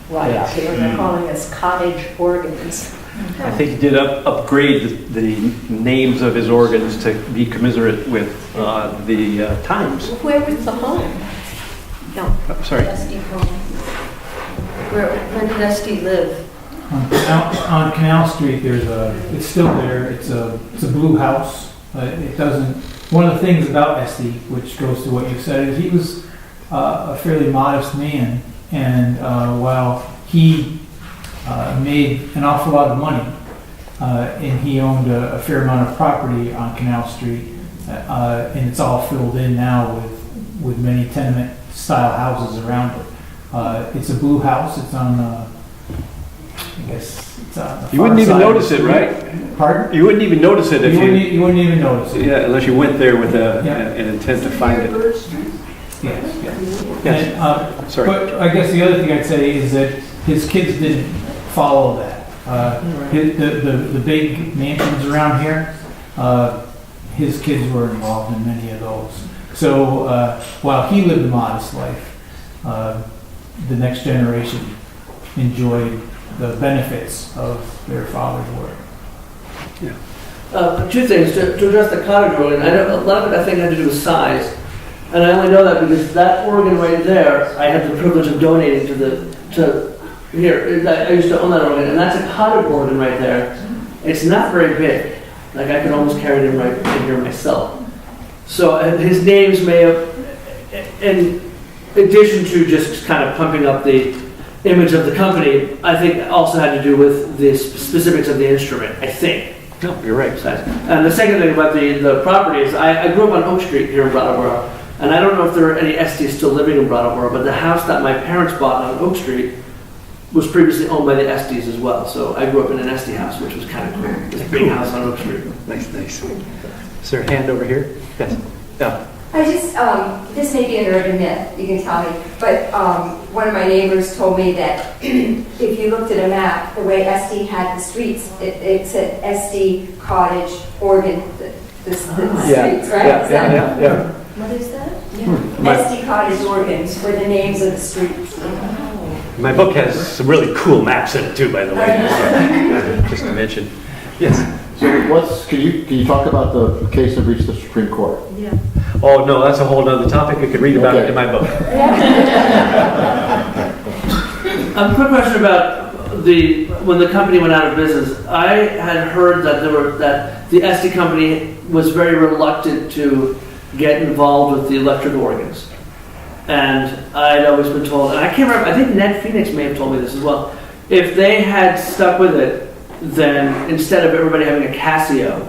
right Yes. out here. They're calling us cottage organs. I think he did upgrade the names of his organs to be commiserate with the times. Where was the home? No. Sorry. Estey home. Where did Estey live? On Canal Street, it's still there, it's a blue house. It doesn't, one of the things about Estey, which goes to what you said, is he was a fairly modest man. And while he made an awful lot of money, and he owned a fair amount of property on Canal Street, and it's all filled in now with many tenement-style houses around it. It's a blue house. It's on, I guess, it's on the You wouldn't far even side of notice the it, street. right? Pardon? You wouldn't even notice it if You wouldn't even notice it. yeah, unless you went there with Yeah. an intent to find it. Birge Street? Yes. Yes. And, Sorry. but I guess the other thing I'd say is that his kids didn't follow that. The big mansions around here, his kids were involved in many of those. So while he lived a modest life, the next generation enjoyed the benefits of their father's work. Two things to address the cottage organ. I know a lot of it I think had to do with size, and I only know that because that organ right there, I had the privilege of donating to here. I used to own that organ, and that's a cottage organ right there. It's not very big. Like I could almost carry it in right in here myself. So his names may have, in addition to just kind of pumping up the image of the company, I think also had to do with the specifics of the instrument. I think. No, you're right. And the second thing about the property is I grew up on Oak Street here in Brattleboro, and I don't know if there are any Esteys still living in Brattleboro, but the house that my parents bought on Oak Street was previously owned by the Esteys as well. So I grew up in an Estey house, which was kind of cool. This big house on Oak Street. Nice. Is there a hand over here? Yes. Yeah. I just, this may be an urban myth, you can tell me, but one of my neighbors told me that if you looked at a map, the way Estey had the streets, it said Estey, Cottage, Organ, the streets, right? Yeah. What is that? Estey, Cottage, Organs were the names of the streets. My book has some really cool maps in it too, by the way. Just to mention. Yes. So can you talk about the case that reached the Supreme Court? Yeah. Oh, no, that's a whole other topic. You could read about it in my book. A quick question about when the company went out of business. I had heard that the Estey company was very reluctant to get involved with the electric organs, and I'd always been told, and I can't remember. I think Ned Phoenix may have told me this as well. If they had stuck with it, then instead of everybody having a Casio,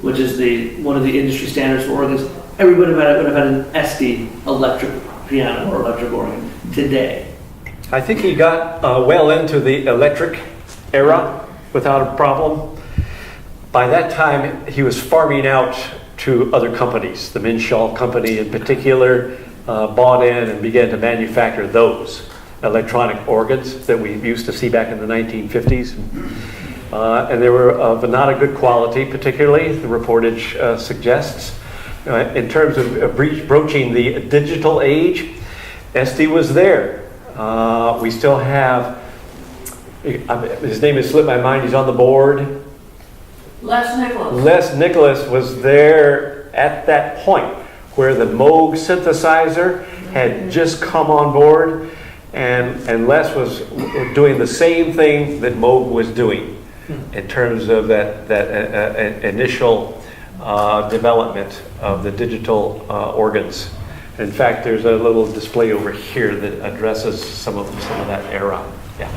which is one of the industry standards for organs, everybody would have had an Estey electric piano or electric organ today. I think he got well into the electric era without a problem. By that time, he was farming out to other companies. The Minshaw company in particular bought in and began to manufacture those electronic organs that we used to see back in the 1950s. And they were of not a good quality, particularly, the reportage suggests. In terms of broaching the digital age, Estey was there. We still have, his name has slipped my mind, he's on the board. Les Nicholas was there at that point where the Moog synthesizer had just come on board, and Les was doing the same thing that Moog was doing in terms of that initial development of the digital organs. In fact, there's a little display over here that addresses some of that era. Yeah.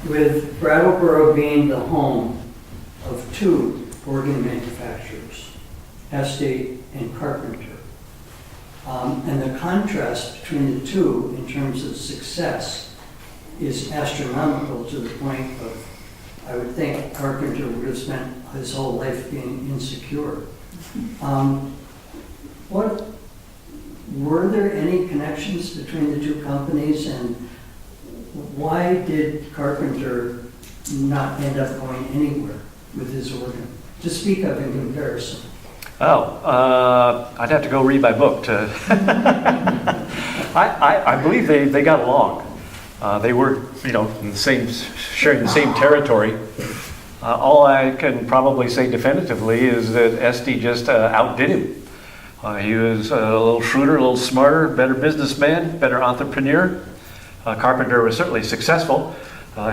With Brattleboro being the home of two organ manufacturers, Estey and Carpenter, and the contrast between the two in terms of success is astronomical to the point of, I would think Carpenter would have spent his whole life being insecure. Were there any connections between the two companies, and why did Carpenter not end up going anywhere with his organ, to speak of in comparison? I'd have to go read my book to. I believe they got along. They were, in the same, sharing the same territory. All I can probably say definitively is that Estey just outdid him. He was a little shrewder, a little smarter, better businessman, better entrepreneur. Carpenter was certainly successful.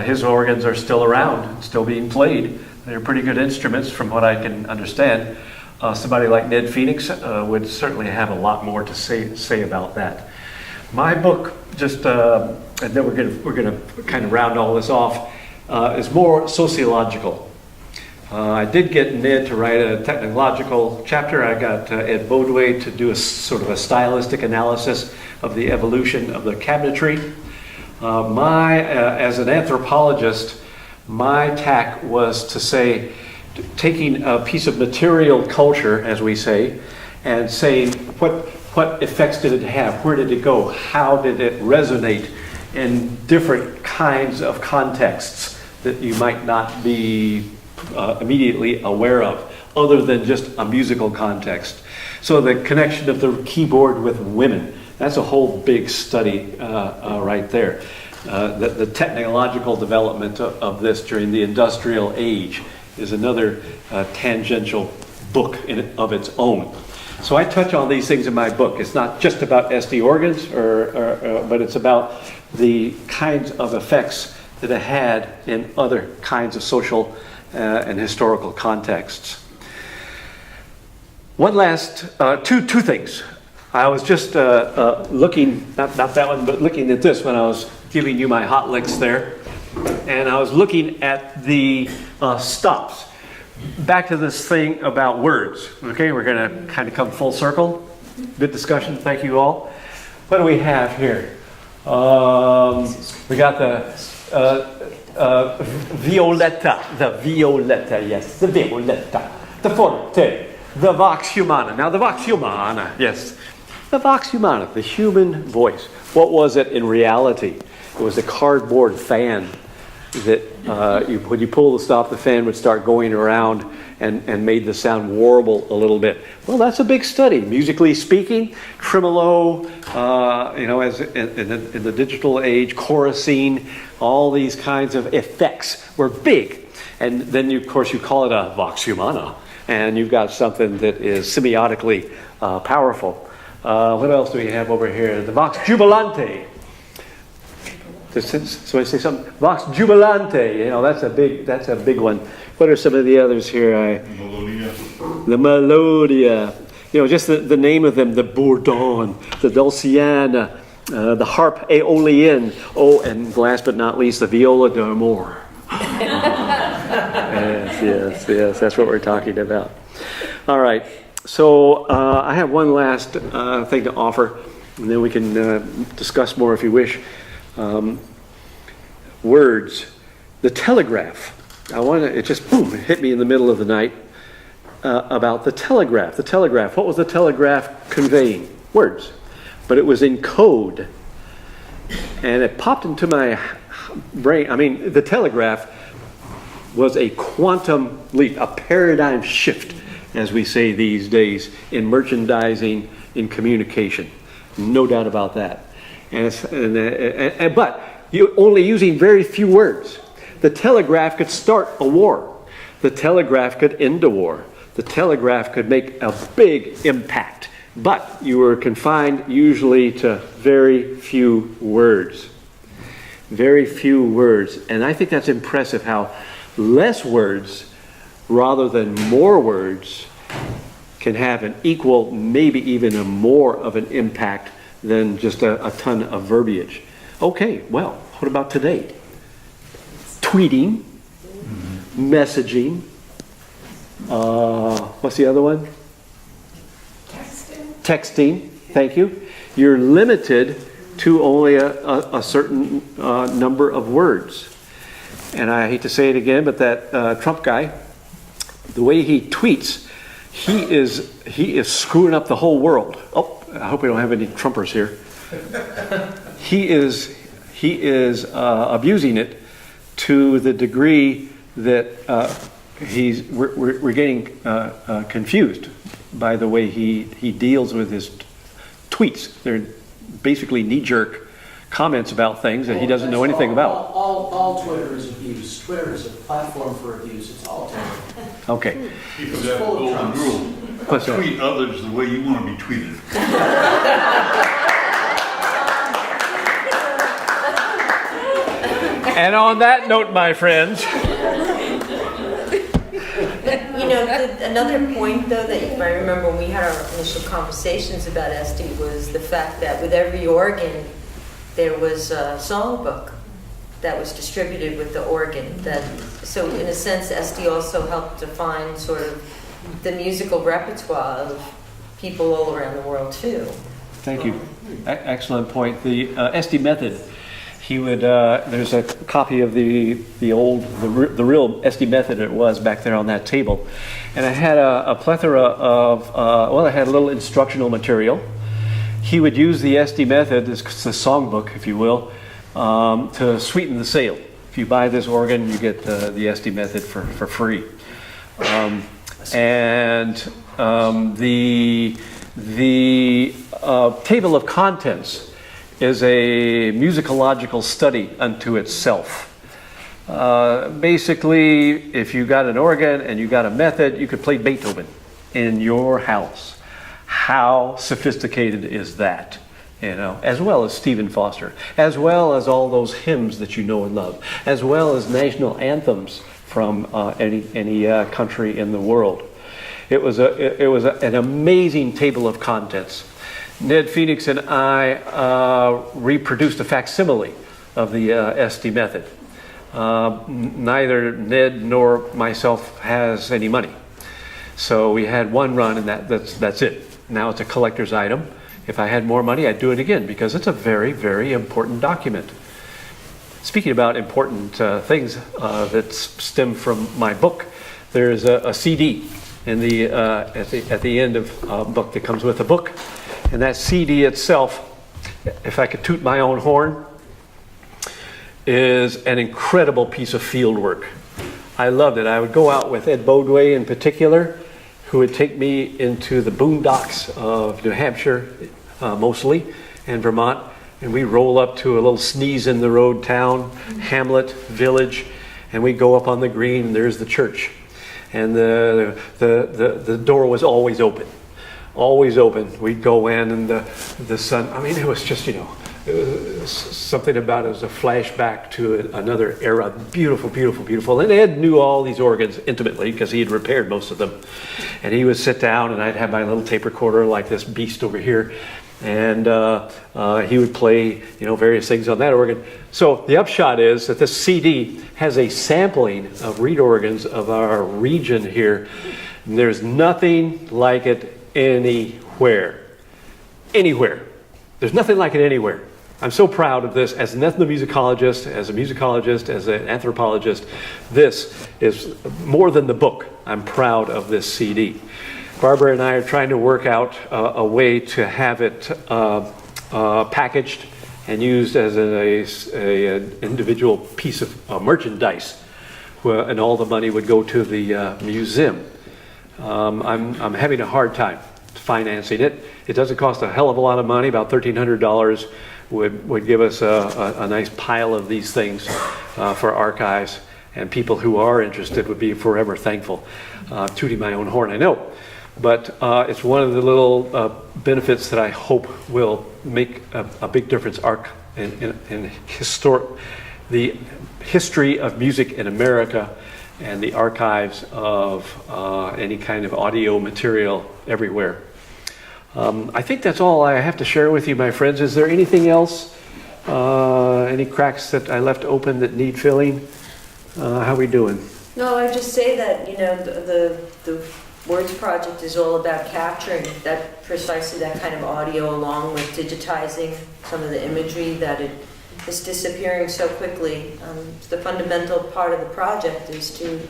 His organs are still around, still being played. They're pretty good instruments from what I can understand. Somebody like Ned Phoenix would certainly have a lot more to say about that. My book, just, and then we're gonna kind of round all this off, is more sociological. I did get Ned to write a technological chapter. I got Ed Bodway to do a sort of a stylistic analysis of the evolution of the cabinetry. As an anthropologist, my tack was to say, taking a piece of material culture, as we say, and saying what effects did it have? Where did it go? How did it resonate in different kinds of contexts that you might not be immediately aware of, other than just a musical context? So the connection of the keyboard with women, that's a whole big study right there. The technological development of this during the industrial age is another tangential book of its own. So I touch on these things in my book. It's not just about Estey organs, but it's about the kinds of effects that it had in other kinds of social and historical contexts. One last, two things. I was just looking, not that one, but looking at this when I was giving you my hot licks there. And I was looking at the stops. Back to this thing about words. Okay, we're going to kind of come full circle. Good discussion. Thank you all. What do we have here? We got the violetta. The violetta, yes. The violetta. The forte. The vox humana. Now the vox humana, yes. The vox humana, the human voice. What was it in reality? It was a cardboard fan that when you pull the stop, the fan would start going around and made the sound warble a little bit. Well, that's a big study. Musically speaking, tremolo, as in the digital age, chorusing, all these kinds of effects were big. And then, of course, you call it a vox humana, and you've got something that is semiotically powerful. What else do we have over here? The vox jubilante. So I say something. Vox jubilante. That's a big one. What are some of the others here? The melodia. Just the name of them. The bourdon, the dulciana, the harp aeolian. Oh, and last but not least, the viola d'amore. Yes. That's what we're talking about. All right. So I have one last thing to offer, and then we can discuss more if you wish. Words. The telegraph. It just boom, it hit me in the middle of the night about the telegraph. The telegraph. What was the telegraph conveying? Words. But it was in code. And it popped into my brain. I mean, the telegraph was a quantum leap, a paradigm shift, as we say these days, in merchandising, in communication. No doubt about that. But you're only using very few words. The telegraph could start a war. The telegraph could end a war. The telegraph could make a big impact. But you were confined usually to very few words. Very few words. And I think that's impressive how less words rather than more words can have an equal, maybe even a more of an impact than just a ton of verbiage. Okay, well, what about today? Tweeting, messaging, what's the other one? Texting, thank you. You're limited to only a certain number of words. And I hate to say it again, but that Trump guy, the way he tweets, he is screwing up the whole world. Oh, I hope we don't have any Trumpers here. He is abusing it to the degree that we're getting confused by the way he deals with his tweets. They're basically knee-jerk comments about things that he doesn't know anything about. All Twitter is abuse. Twitter is a platform for abuse. It's all terrible. Okay. You could have a golden rule. What's that? Tweet others the way you want to be tweeted. And on that note, my friends. Another point, though, that I remember when we had our initial conversations about Estey was the fact that with every organ, there was a songbook that was distributed with the organ. So in a sense, Estey also helped define sort of the musical repertoire of people all around the world, too. Thank you. Excellent point. The Estey method. He would. There's a copy of the real Estey method. It was back there on that table, and I had a plethora of. I had a little instructional material. He would use the Estey method, it's the songbook, if you will, to sweeten the sale. If you buy this organ, you get the Estey method for free. The table of contents is a musicological study unto itself. Basically, if you got an organ and you got a method, you could play Beethoven in your house. How sophisticated is that? As well as Stephen Foster, as well as all those hymns that you know and love, as well as national anthems from any country in the world. It was an amazing table of contents. Ned Phoenix and I reproduced a facsimile of the Estey method. Neither Ned nor myself has any money. So we had one run and that's it. Now it's a collector's item. If I had more money, I'd do it again because it's a very, very important document. Speaking about important things that stem from my book, there's a CD in at the end of a book that comes with a book. And that CD itself, if I could toot my own horn, is an incredible piece of field work. I loved it. I would go out with Ed Bodway in particular, who would take me into the boondocks of New Hampshire, mostly, and Vermont, and we roll up to a little sneeze-in-the-road town, hamlet, village, and we go up on the green, and there's the church. And the door was always open. Always open. We'd go in and the sun, it was just, it was something about it was a flashback to another era. Beautiful, beautiful, beautiful. And Ed knew all these organs intimately because he had repaired most of them. And he would sit down and I'd have my little tape recorder like this beast over here. And he would play, various things on that organ. So the upshot is that this CD has a sampling of reed organs of our region here. And there's nothing like it anywhere. Anywhere. There's nothing like it anywhere. I'm so proud of this as an ethnomusicologist, as a musicologist, as an anthropologist. This is more than the book. I'm proud of this CD. Barbara and I are trying to work out a way to have it packaged and used as an individual piece of merchandise, and all the money would go to the museum. I'm having a hard time financing it. It doesn't cost a hell of a lot of money. About $1,300 would give us a nice pile of these things for archives, and people who are interested would be forever thankful. Tooting my own horn, I know. But it's one of the little benefits that I hope will make a big difference in the history of music in America and the archives of any kind of audio material everywhere. I think that's all I have to share with you, my friends. Is there anything else? Any cracks that I left open that need filling? How are we doing? No, I just say that, the Words Project is all about capturing precisely that kind of audio along with digitizing some of the imagery that is disappearing so quickly. The fundamental part of the project is to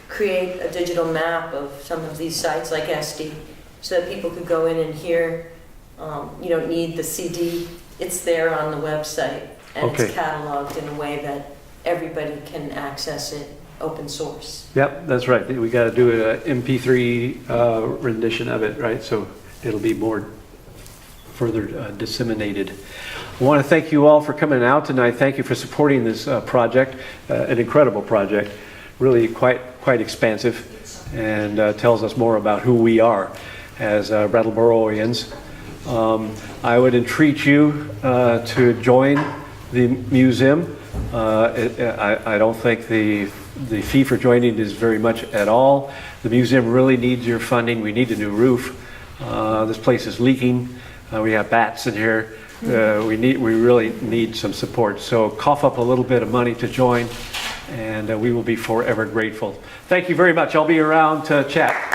create a digital map of some of these sites like Estey so that people could go in and hear. You don't need the CD. It's there on the website and Okay. It's cataloged in a way that everybody can access it. Open source. Yep, that's right. We got to do an MP3 rendition of it, right? So it'll be more further disseminated. I want to thank you all for coming out tonight. Thank you for supporting this project, an incredible project, really quite expansive, and tells us more about who we are as Brattleboroians. I would entreat you to join the museum. I don't think the fee for joining is very much at all. The museum really needs your funding. We need a new roof. This place is leaking. We have bats in here. We really need some support. So cough up a little bit of money to join, and we will be forever grateful. Thank you very much. I'll be around to chat.